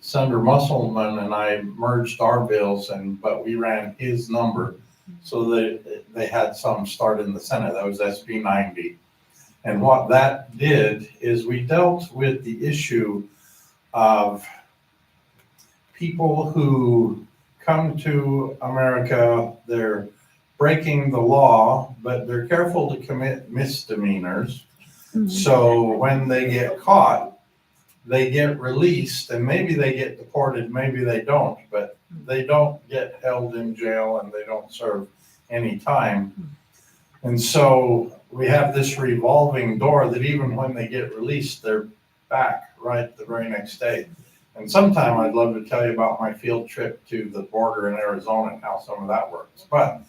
Senator Musselman and I merged our bills, but we ran his number so that they had some start in the Senate. That was SB 90. And what that did is we dealt with the issue of people who come to America, they're breaking the law, but they're careful to commit misdemeanors. So when they get caught, they get released, and maybe they get deported, maybe they don't, but they don't get held in jail and they don't serve any time. And so we have this revolving door that even when they get released, they're back right the very next day. And sometime I'd love to tell you about my field trip to the border in Arizona and how some of that works. But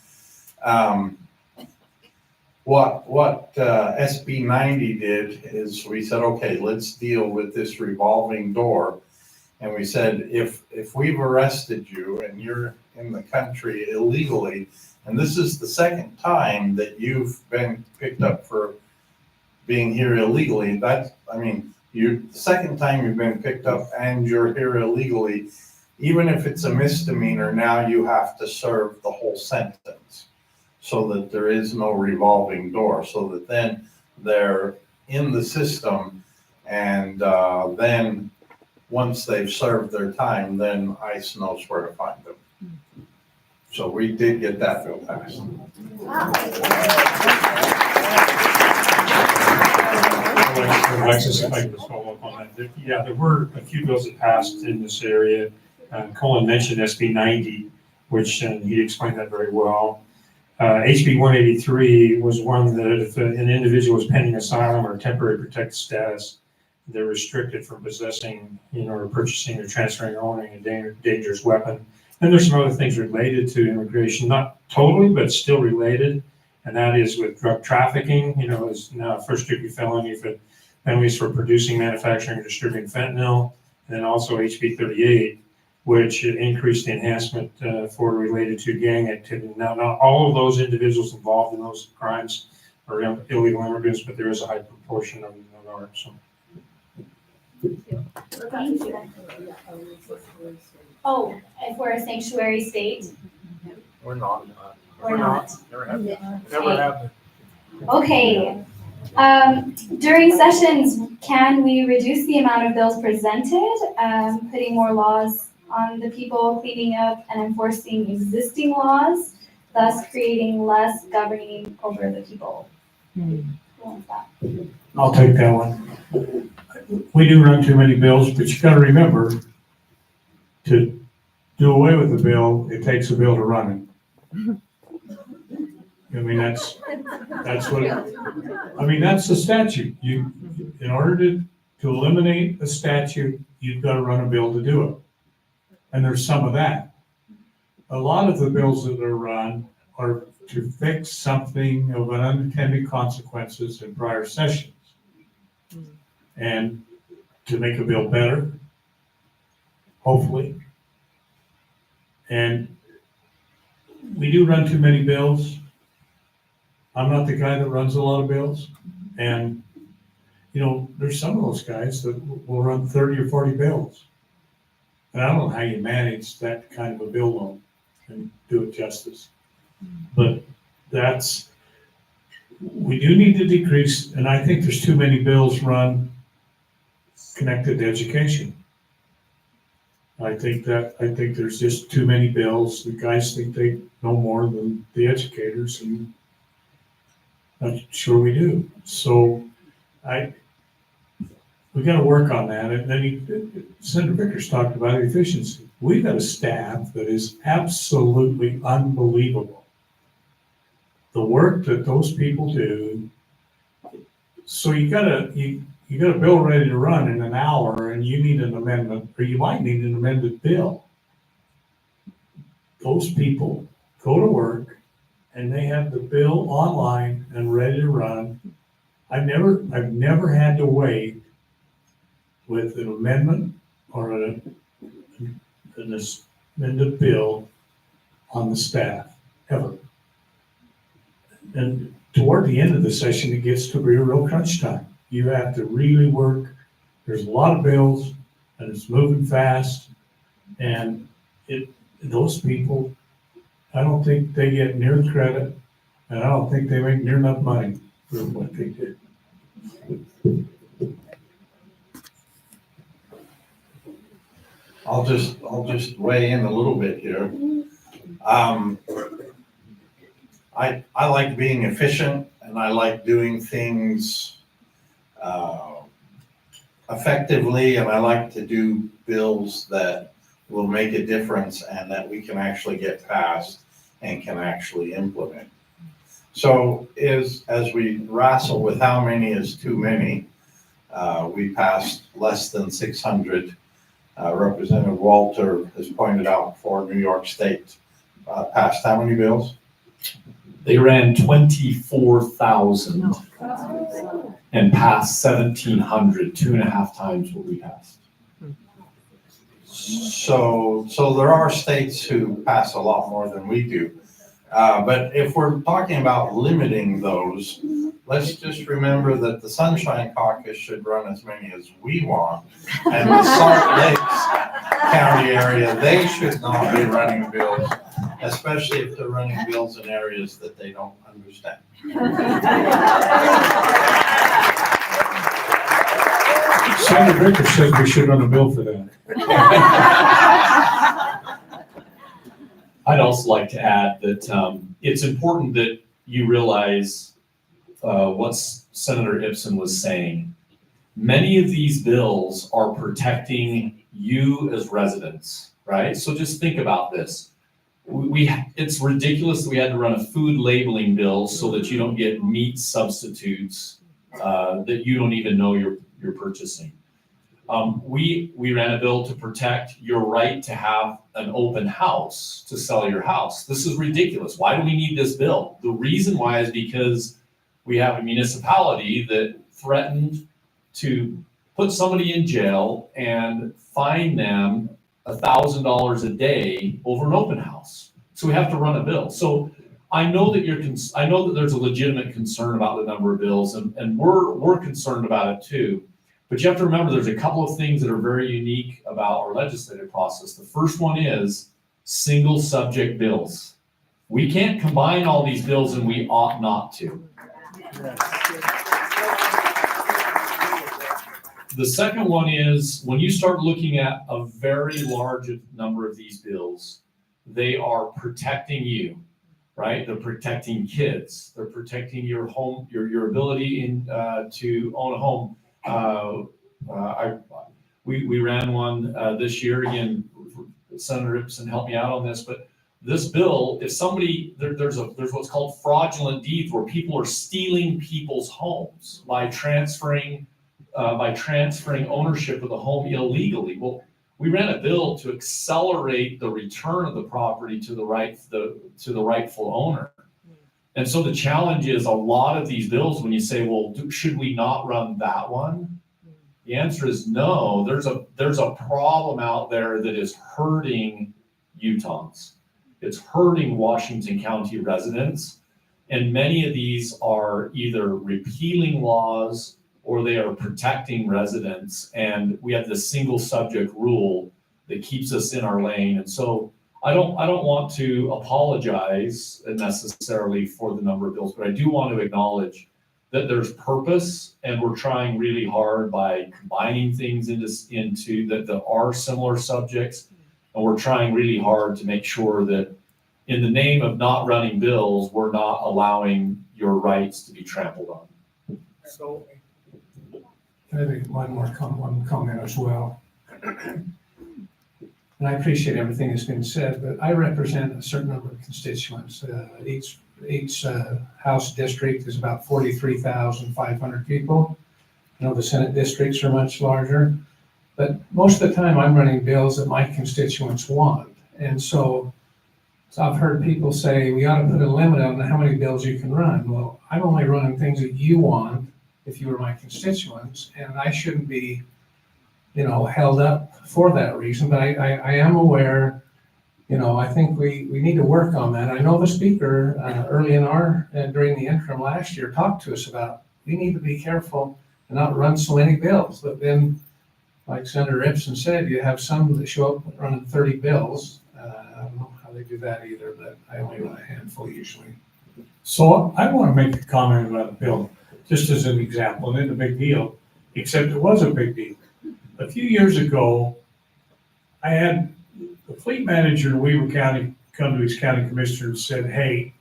what SB 90 did is we said, okay, let's deal with this revolving door. And we said, if we've arrested you and you're in the country illegally, and this is the second time that you've been picked up for being here illegally, the second time you've been picked up and you're here illegally, even if it's a misdemeanor, now you have to serve the whole sentence so that there is no revolving door, so that then they're in the system, and then once they've served their time, then ICE knows where to find them. So we did get that bill passed. Alexis, if I could just follow up on that. Yeah, there were a few bills that passed in this area. Colin mentioned SB 90, which he explained that very well. HB 183 was one that if an individual was pending asylum or temporary protected status, they're restricted from possessing, or purchasing or transferring or owning a dangerous weapon. And there's some other things related to immigration, not totally, but still related. and that is with drug trafficking, is now a first degree felony for felonies for producing, manufacturing, or distributing fentanyl, and then also HB 38, which increased the enhancement for related to gang activity. Now, not all of those individuals involved in those crimes are illegal immigrants, but there is a high proportion of them that are. So. Oh, if we're a sanctuary state, We're not. we're not. Never have. Okay. During sessions, can we reduce the amount of bills presented, putting more laws on the people, cleaning up and enforcing existing laws, thus creating less governing over the people? Who wants that? I'll take that one. We do run too many bills, but you gotta remember, to do away with the bill, it takes a bill to run it. I mean, that's the statute. In order to eliminate a statute, you've got to run a bill to do it. And there's some of that. A lot of the bills that are run are to fix something of an unintended consequences in prior sessions. And to make a bill better, hopefully. And we do run too many bills. I'm not the guy that runs a lot of bills. And, there's some of those guys that will run 30 or 40 bills. And I don't know how you manage that kind of a bill load and do it justice. But we do need to decrease, and I think there's too many bills run connected to education. I think there's just too many bills. The guys think they know more than the educators, and I'm sure we do. So we got to work on that. And then Senator Vickers talked about efficiency. We've got a staff that is absolutely unbelievable. The work that those people do. So you got a bill ready to run in an hour, and you need an amendment, or you might need an amended bill. Those people go to work, and they have the bill online and ready to run. I've never had to wait with an amendment or an amended bill on the staff, ever. And toward the end of the session, it gets to be a real crunch time. You have to really work. There's a lot of bills, and it's moving fast. And those people, I don't think they get near the credit, and I don't think they make near enough money for what they do. I'll just weigh in a little bit here. I like being efficient, and I like doing things effectively, and I like to do bills that will make a difference and that we can actually get passed and can actually implement. So as we wrestle with how many is too many, we passed less than 600. Representative Walter has pointed out for New York State passed how many bills? They ran 24,000 and passed 1,700, 2.5 times what we passed. So there are states who pass a lot more than we do. But if we're talking about limiting those, let's just remember that the Sunshine Caucus should run as many as we want. And the Salt Lakes County area, they should not be running bills, especially if they're running bills in areas that they don't understand. Senator Vickers says we should run a bill for that. I'd also like to add that it's important that you realize what Senator Ipson was saying. Many of these bills are protecting you as residents, right? So just think about this. It's ridiculous that we had to run a food labeling bill so that you don't get meat substitutes that you don't even know you're purchasing. We ran a bill to protect your right to have an open house, to sell your house. This is ridiculous. Why do we need this bill? The reason why is because we have a municipality that threatened to put somebody in jail and fine them $1,000 a day over an open house. So we have to run a bill. So I know that I know that there's a legitimate concern about the number of bills, and we're concerned about it too. But you have to remember there's a couple of things that are very unique about our legislative process. The first one is single subject bills. We can't combine all these bills, and we ought not to. The second one is when you start looking at a very large number of these bills, they are protecting you, right? They're protecting kids. They're protecting your home, your ability to own a home. We ran one this year. Again, Senator Ipson helped me out on this, but this bill, if somebody, there's what's called fraudulent deeds, where people are stealing people's homes by transferring ownership of the home illegally. Well, we ran a bill to accelerate the return of the property to the rightful owner. And so the challenge is a lot of these bills, when you say, well, should we not run that one? The answer is no. There's a problem out there that is hurting Utahns. It's hurting Washington County residents. And many of these are either repealing laws or they are protecting residents. And we have this single subject rule that keeps us in our lane. And so I don't want to apologize necessarily for the number of bills, but I do want to acknowledge that there's purpose, and we're trying really hard by combining things into that are similar subjects. And we're trying really hard to make sure that in the name of not running bills, we're not allowing your rights to be trampled on. So, can I make one comment as well? And I appreciate everything that's been said, but I represent a certain number of constituents. Each House district is about 43,500 people. I know the Senate districts are much larger, but most of the time I'm running bills that my constituents want. And so I've heard people say, we ought to put a limit on how many bills you can run. Well, I'm only running things that you want if you were my constituents, and I shouldn't be, held up for that reason. But I am aware, I think we need to work on that. I know the speaker early during the interim last year talked to us about, we need to be careful and not run so many bills. But then, like Senator Ipson said, you have some that show up running 30 bills. I don't know how they do that either, but I only run a handful usually. So I want to make a comment about a bill, just as an example, and it's a big deal, except it was a big deal. A few years ago, I had the fleet manager in Weaver County come to his county commissioner and said, hey,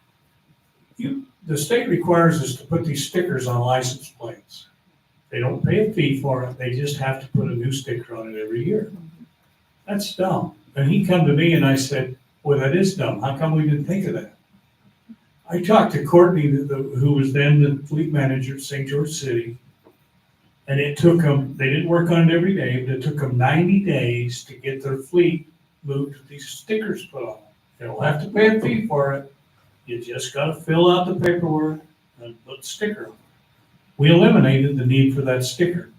the state requires us to put these stickers on license plates. They don't pay a fee for it. They just have to put a new sticker on it every year. That's dumb. And he come to me and I said, well, that is dumb. How come we didn't think of that? I talked to Courtney, who was then the fleet manager at St. George City, and it took them, they didn't work on it every day, but it took them 90 days to get their fleet moved with these stickers put on. They don't have to pay a fee for it. You just got to fill out the paperwork and put the sticker on. We eliminated the need for that sticker.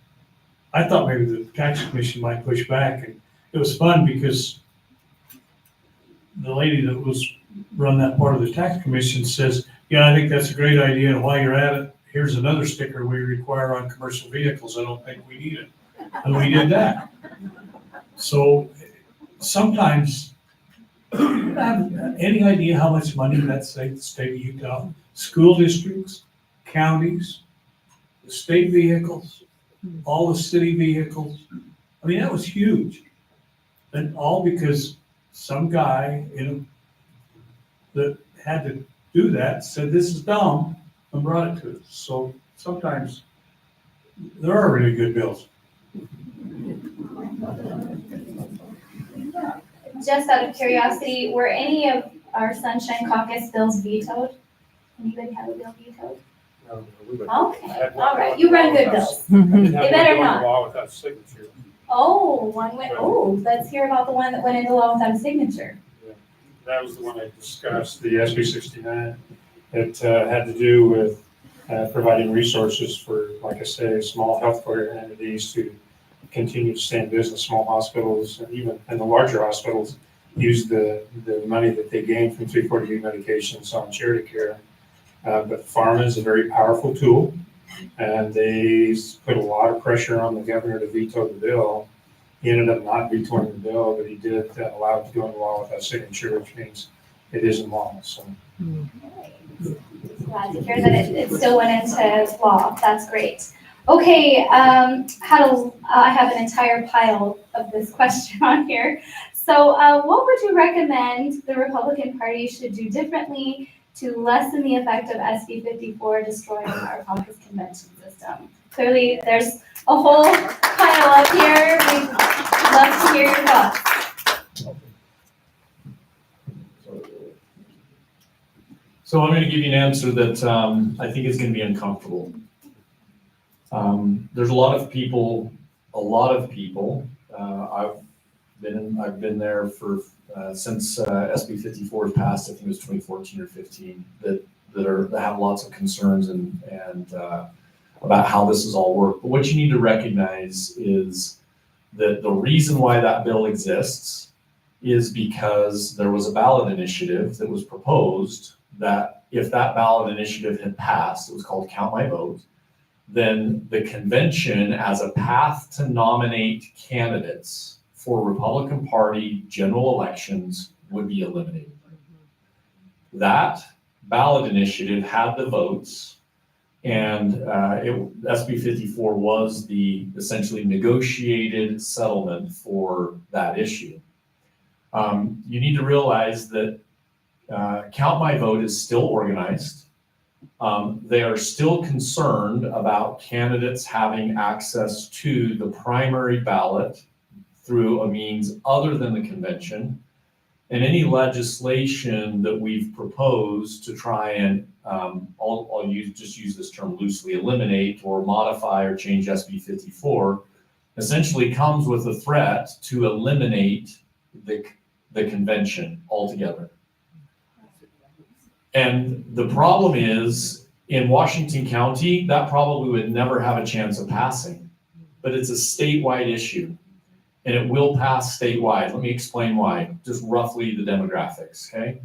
I thought maybe the tax commission might push back, and it was fun because the lady that was run that part of the tax commission says, yeah, I think that's a great idea, and while you're at it, here's another sticker we require on commercial vehicles. I don't think we need it. And we did that. So sometimes, do you have any idea how much money that state of Utah, school districts, counties, the state vehicles, all the city vehicles? I mean, that was huge. And all because some guy that had to do that said, this is dumb, and brought it to us. So sometimes there are really good bills. Just out of curiosity, were any of our Sunshine Caucus bills vetoed? Anybody have a bill vetoed? No, we would. Okay, all right, you run good bills. They better not. Law without signature. Oh, one went, oh, let's hear about the one that went into law without a signature. That was the one I discussed, the SB 69. It had to do with providing resources for, like I say, small healthcare entities to continue to stay in business. Small hospitals, and even and the larger hospitals, use the money that they gain from 340U medications on charity care. But pharma is a very powerful tool, and they put a lot of pressure on the governor to veto the bill. He ended up not vetoing the bill, but he did allow it to go into law without signature, which means it is in law. So. Glad to hear that it still went into law. That's great. Okay, I have an entire pile of this question on here. So what would you recommend the Republican Party should do differently to lessen the effect of SB 54 destroying our caucus convention system? Clearly, there's a whole pile up here. We'd love to hear your thoughts. So I'm going to give you an answer that I think is going to be uncomfortable. There's a lot of people. I've been there for since SB 54 was passed. I think it was 2014 or 15. That have lots of concerns and about how this is all worked. But what you need to recognize is that the reason why that bill exists is because there was a ballot initiative that was proposed that if that ballot initiative had passed, it was called Count My Vote, then the convention as a path to nominate candidates for Republican Party general elections would be eliminated. That ballot initiative had the votes, and SB 54 was the essentially negotiated settlement for that issue. You need to realize that Count My Vote is still organized. They are still concerned about candidates having access to the primary ballot through a means other than the convention. And any legislation that we've proposed to try and, I'll use this term loosely, eliminate or modify or change SB 54, essentially comes with a threat to eliminate the convention altogether. And the problem is, in Washington County, that probably would never have a chance of passing, but it's a statewide issue, and it will pass statewide. Let me explain why, just roughly the demographics, okay,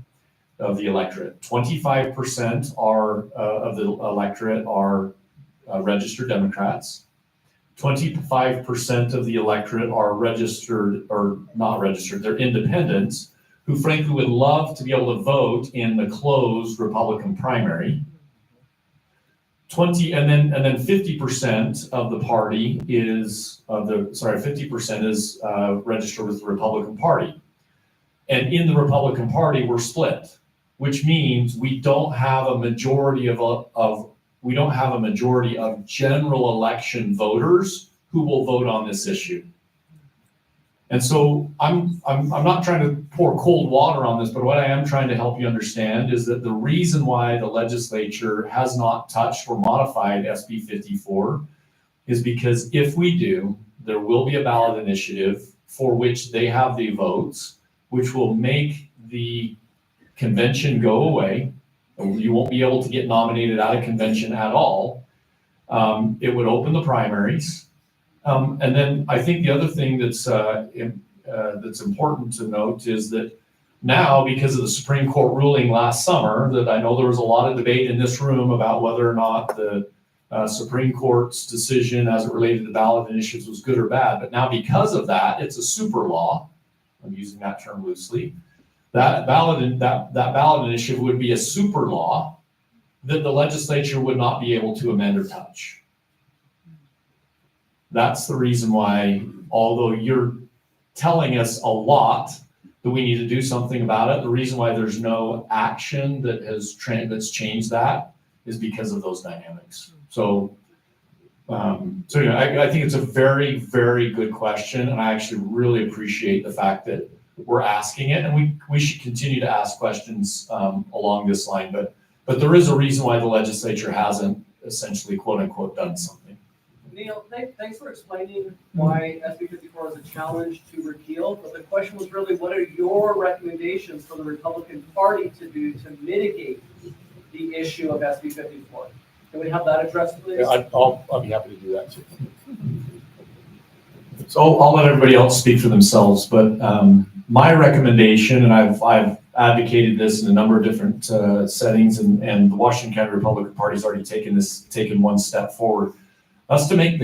of the electorate. 25% of the electorate are registered Democrats. 25% of the electorate are registered, or not registered, they're independents, who frankly would love to be able to vote in the closed Republican primary. 50% of the party is, 50% is registered with the Republican Party. And in the Republican Party, we're split, which means we don't have a majority of general election voters who will vote on this issue. And so I'm not trying to pour cold water on this, but what I am trying to help you understand is that the reason why the legislature has not touched or modified SB 54 is because if we do, there will be a ballot initiative for which they have the votes, which will make the convention go away. You won't be able to get nominated out of convention at all. It would open the primaries. And then I think the other thing that's important to note is that now, because of the Supreme Court ruling last summer, that I know there was a lot of debate in this room about whether or not the Supreme Court's decision as it related to ballot initiatives was good or bad. But now because of that, it's a super law. I'm using that term loosely. That ballot initiative would be a super law that the legislature would not be able to amend or touch. That's the reason why, although you're telling us a lot that we need to do something about it, the reason why there's no action that's changed that is because of those dynamics. So anyway, I think it's a very, very good question, and I actually really appreciate the fact that we're asking it, and we should continue to ask questions along this line. But there is a reason why the legislature hasn't essentially, quote unquote, done something. Neil, thanks for explaining why SB 54 is a challenge to repeal, but the question was really, what are your recommendations for the Republican Party to do to mitigate the issue of SB 54? Can we have that addressed, please? Yeah, I'll be happy to do that too. So I'll let everybody else speak for themselves, but my recommendation, and I've advocated this in a number of different settings, and the Washington County Republican Party has already taken one step forward. That's to make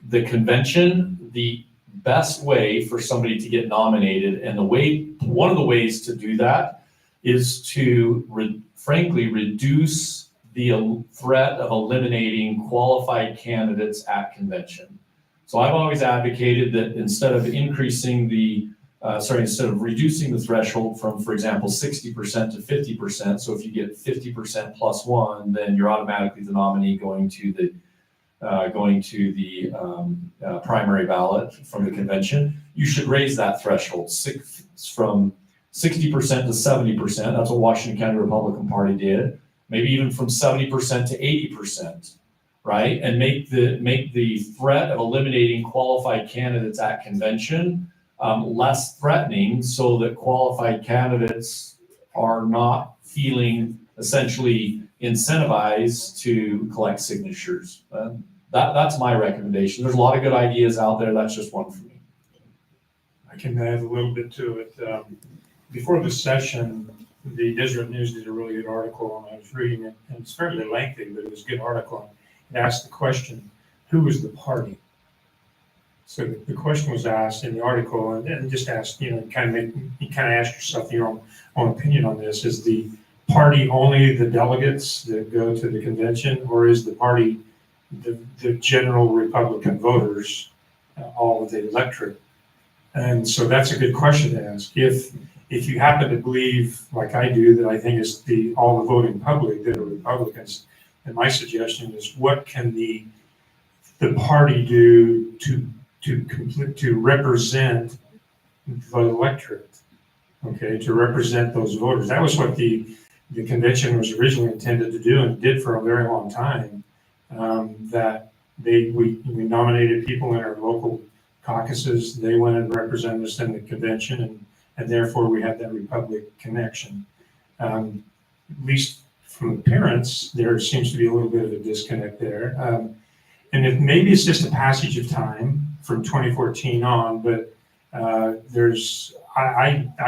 the convention the best way for somebody to get nominated, and one of the ways to do that is to frankly reduce the threat of eliminating qualified candidates at convention. So I've always advocated that instead of reducing the threshold from, for example, 60% to 50%, so if you get 50% plus one, then you're automatically the nominee going to the primary ballot from the convention. You should raise that threshold from 60% to 70%. That's what Washington County Republican Party did. Maybe even from 70% to 80%, right? And make the threat of eliminating qualified candidates at convention less threatening, so that qualified candidates are not feeling essentially incentivized to collect signatures. That's my recommendation. There's a lot of good ideas out there. That's just one for me. I can add a little bit to it. Before the session, the Deseret News did a really good article, and I was reading it, and it's fairly lengthy, but it was a good article. It asked the question, who was the party? So the question was asked in the article, and just asked, you kind of ask yourself your own opinion on this. Is the party only the delegates that go to the convention, or is the party the general Republican voters, all of the electorate? And so that's a good question to ask. If you happen to believe, like I do, that I think it's all the voting public that are Republicans, then my suggestion is, what can the party do to represent the electorate, okay, to represent those voters? That was what the convention was originally intended to do, and did for a very long time. That we nominated people in our local caucuses. They went and represented us in the convention, and therefore we had that Republic connection. At least from appearance, there seems to be a little bit of a disconnect there. And maybe it's just a passage of time from 2014 on, but I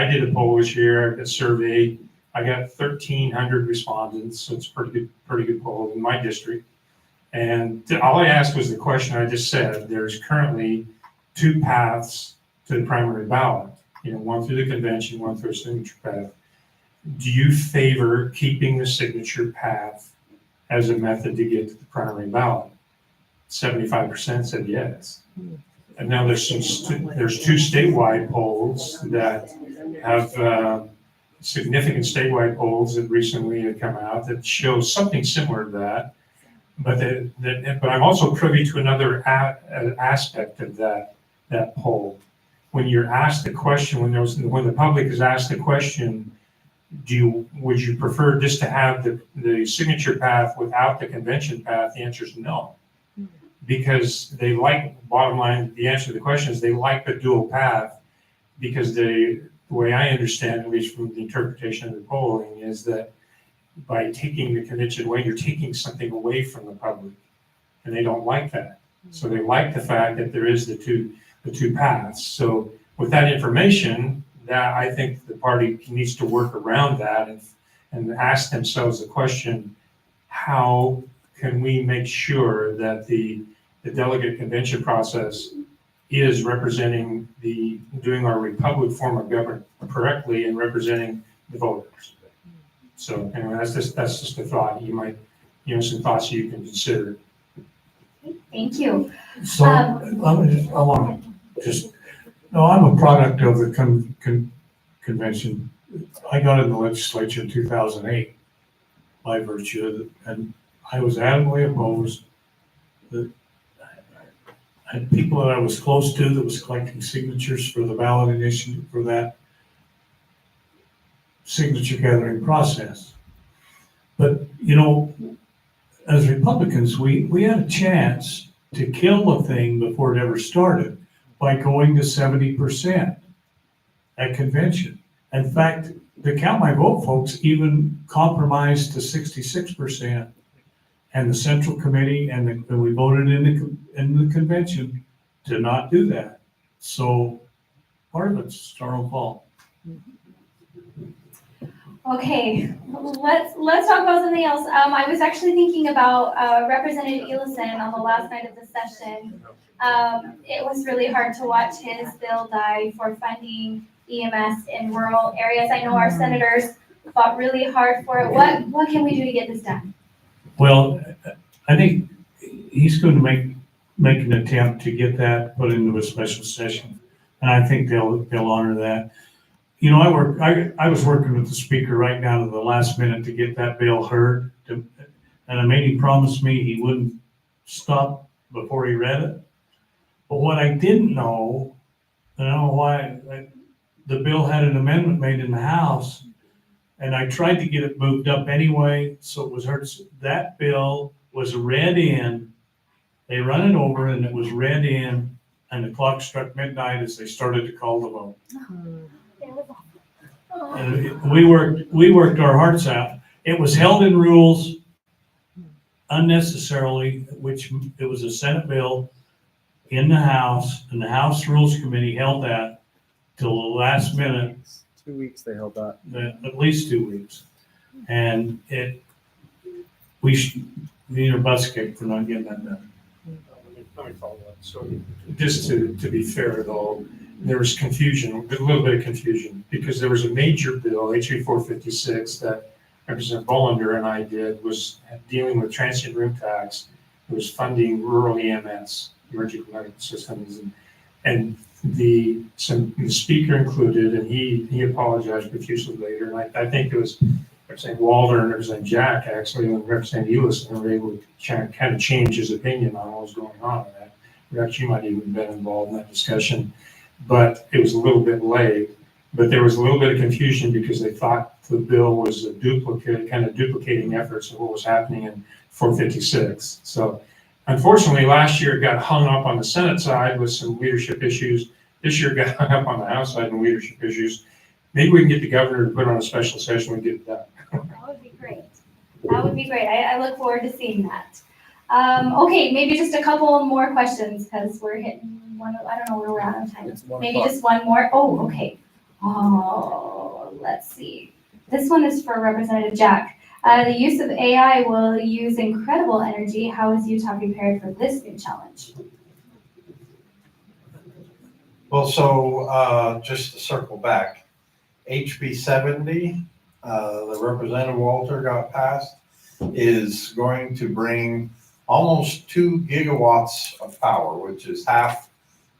did a poll this year, a survey. I got 1,300 respondents, so it's pretty good poll in my district. And all I asked was the question I just said. There's currently two paths to the primary ballot. One through the convention, one through a signature path. Do you favor keeping the signature path as a method to get to the primary ballot? 75% said yes. And now there's two statewide polls that have significant statewide polls that recently have come out that show something similar to that. But I'm also privy to another aspect of that poll. When you're asked the question, when the public is asked the question, would you prefer just to have the signature path without the convention path? The answer is no, because they bottom line, the answer to the question is they like the dual path, because the way I understand, at least from the interpretation of the polling, is that by taking the convention away, you're taking something away from the public, and they don't like that. So they like the fact that there is the two paths. So with that information, that I think the party needs to work around that and ask themselves the question, how can we make sure that the delegate convention process is representing doing our republic form of government correctly and representing the voters? So anyway, that's just a thought. You might, some thoughts you can consider. Thank you. So I'm a product of the convention. I got in the legislature in 2008 by virtue of it, and I was adamantly opposed. I had people that I was close to that was collecting signatures for the ballot initiative for that signature gathering process. But, as Republicans, we had a chance to kill the thing before it ever started by going to 70% at convention. In fact, the Count My Vote folks even compromised to 66%. And the Central Committee and we voted in the convention to not do that. So part of it's our own fault. Okay, let's talk about something else. I was actually thinking about Representative Elison on the last night of the session. It was really hard to watch his bill die for funding EMS in rural areas. I know our senators fought really hard for it. What can we do to get this done? Well, I think he's going to make an attempt to get that put into a special session, and I think they'll honor that. You know, I was working with the speaker right down to the last minute to get that bill heard, and I made him promise me he wouldn't stop before he read it. But what I didn't know, and I don't know why, the bill had an amendment made in the House, and I tried to get it moved up anyway, so it was heard. That bill was read in, they run it over, and it was read in, and the clock struck midnight as they started to call the vote. And we worked our hearts out. It was held in rules unnecessarily, which it was a Senate bill in the House, and the House Rules Committee held that till the last minute. 2 weeks they held that. At least 2 weeks. And we need a bus kick for not getting that done. Let me follow up. So just to be fair though, there was confusion, a little bit of confusion, because there was a major bill, HB 456, that Representative Bollender and I did, was dealing with transient room tax. It was funding rural EMS, emergency medical systems, and the speaker included, and he apologized profusely later. And I think it was Representative Walter and Representative Jack, actually, and Representative Elison were able to kind of change his opinion on what was going on in that. Rex, you might even have been involved in that discussion, but it was a little bit late. But there was a little bit of confusion because they thought the bill was a duplicate, kind of duplicating efforts of what was happening in 456. So unfortunately, last year it got hung up on the Senate side with some leadership issues. This year it got hung up on the House side with leadership issues. Maybe we can get the governor to put on a special session and get it done. That would be great. That would be great. I look forward to seeing that. Okay, maybe just a couple more questions because we're hitting one. I don't know where we're at on time. Maybe just one more. Oh, okay. Oh, let's see. This one is for Representative Jack. The use of AI will use incredible energy. How is Utah prepared for this new challenge? Well, so just to circle back, HB 70, the Representative Walter got passed, is going to bring almost 2 gigawatts of power, which is half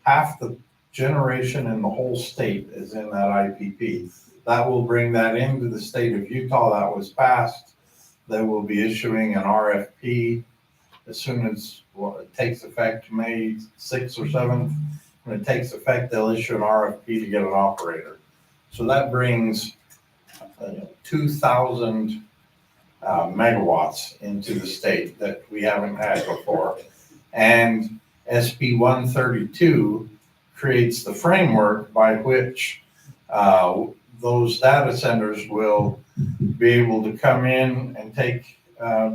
the generation in the whole state is in that IPP. That will bring that into the state of Utah. That was passed. They will be issuing an RFP as soon as it takes effect, May 6th or 7th. When it takes effect, they'll issue an RFP to get an operator. So that brings 2,000 megawatts into the state that we haven't had before. And SB 132 creates the framework by which those data centers will be able to come in and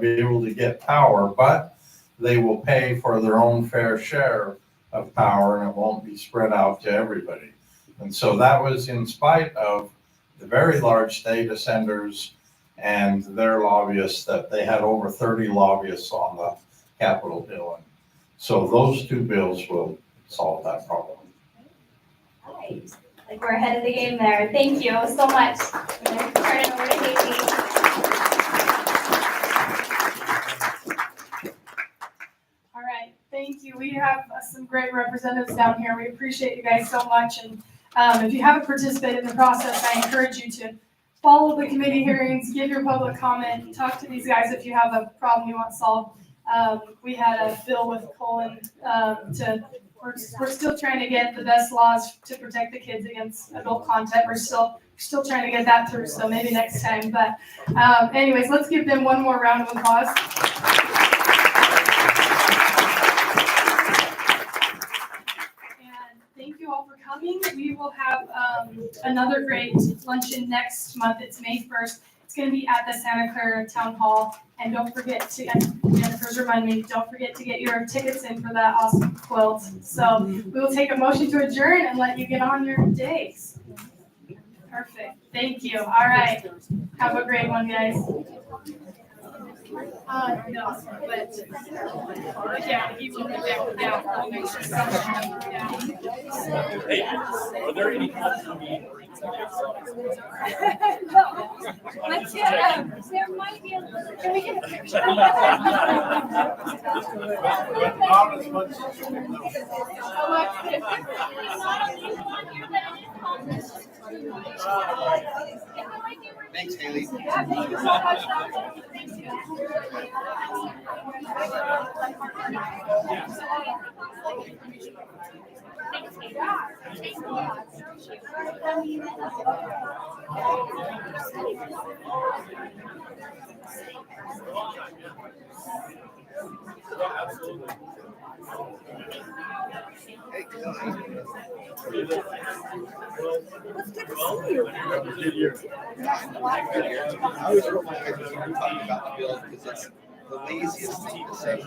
be able to get power, but they will pay for their own fair share of power and it won't be spread out to everybody. And so that was in spite of the very large data centers and their lobbyists, that they had over 30 lobbyists on the Capitol Hill. And so those 2 bills will solve that problem. Right. Like we're ahead of the game there. Thank you so much. I'm going to turn it over to Casey. All right, thank you. We have some great representatives down here. We appreciate you guys so much. And if you haven't participated in the process, I encourage you to follow the committee hearings, give your public comment, talk to these guys if you have a problem you want solved. We had a bill with Colin we're still trying to get the best laws to protect the kids against adult content. We're still trying to get that through, so maybe next time. But anyways, let's give them one more round of applause. coming. We will have another great luncheon next month. It's May 1st. It's going to be at the Santa Clara Town Hall. And don't forget to, and Jennifer's reminding me, don't forget to get your tickets in for that awesome quilt. So we will take a motion to adjourn and let you get on your days. Perfect. Thank you. All right. Have a great one, guys. No, but yeah, he will be back. Yeah, I'll make sure. Hey, are there any No, let's there might be a little, can we get a picture? Thanks, Haley. Yeah, thank you so much. Thank you. Hey, Kelly. I always wrote my guys when we talk about the bill because it's the laziest thing to say. It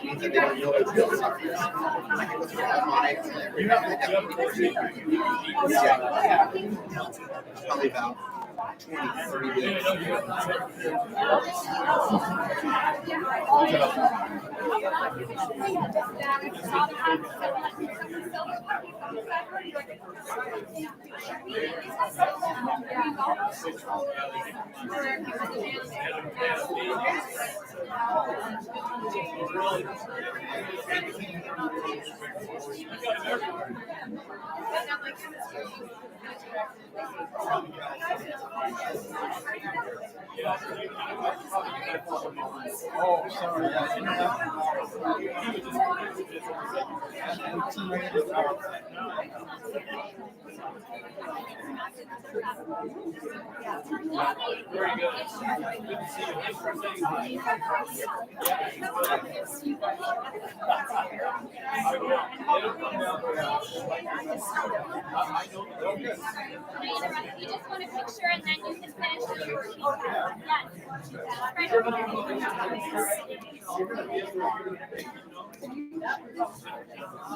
means that they don't know what bills are. Like it was harmonic and everything. Yeah. Probably about 20, 30 days. Oh, sorry. Very good. Good to see you. Thanks for saying hi. You just want a picture and then you can finish your work. Yes.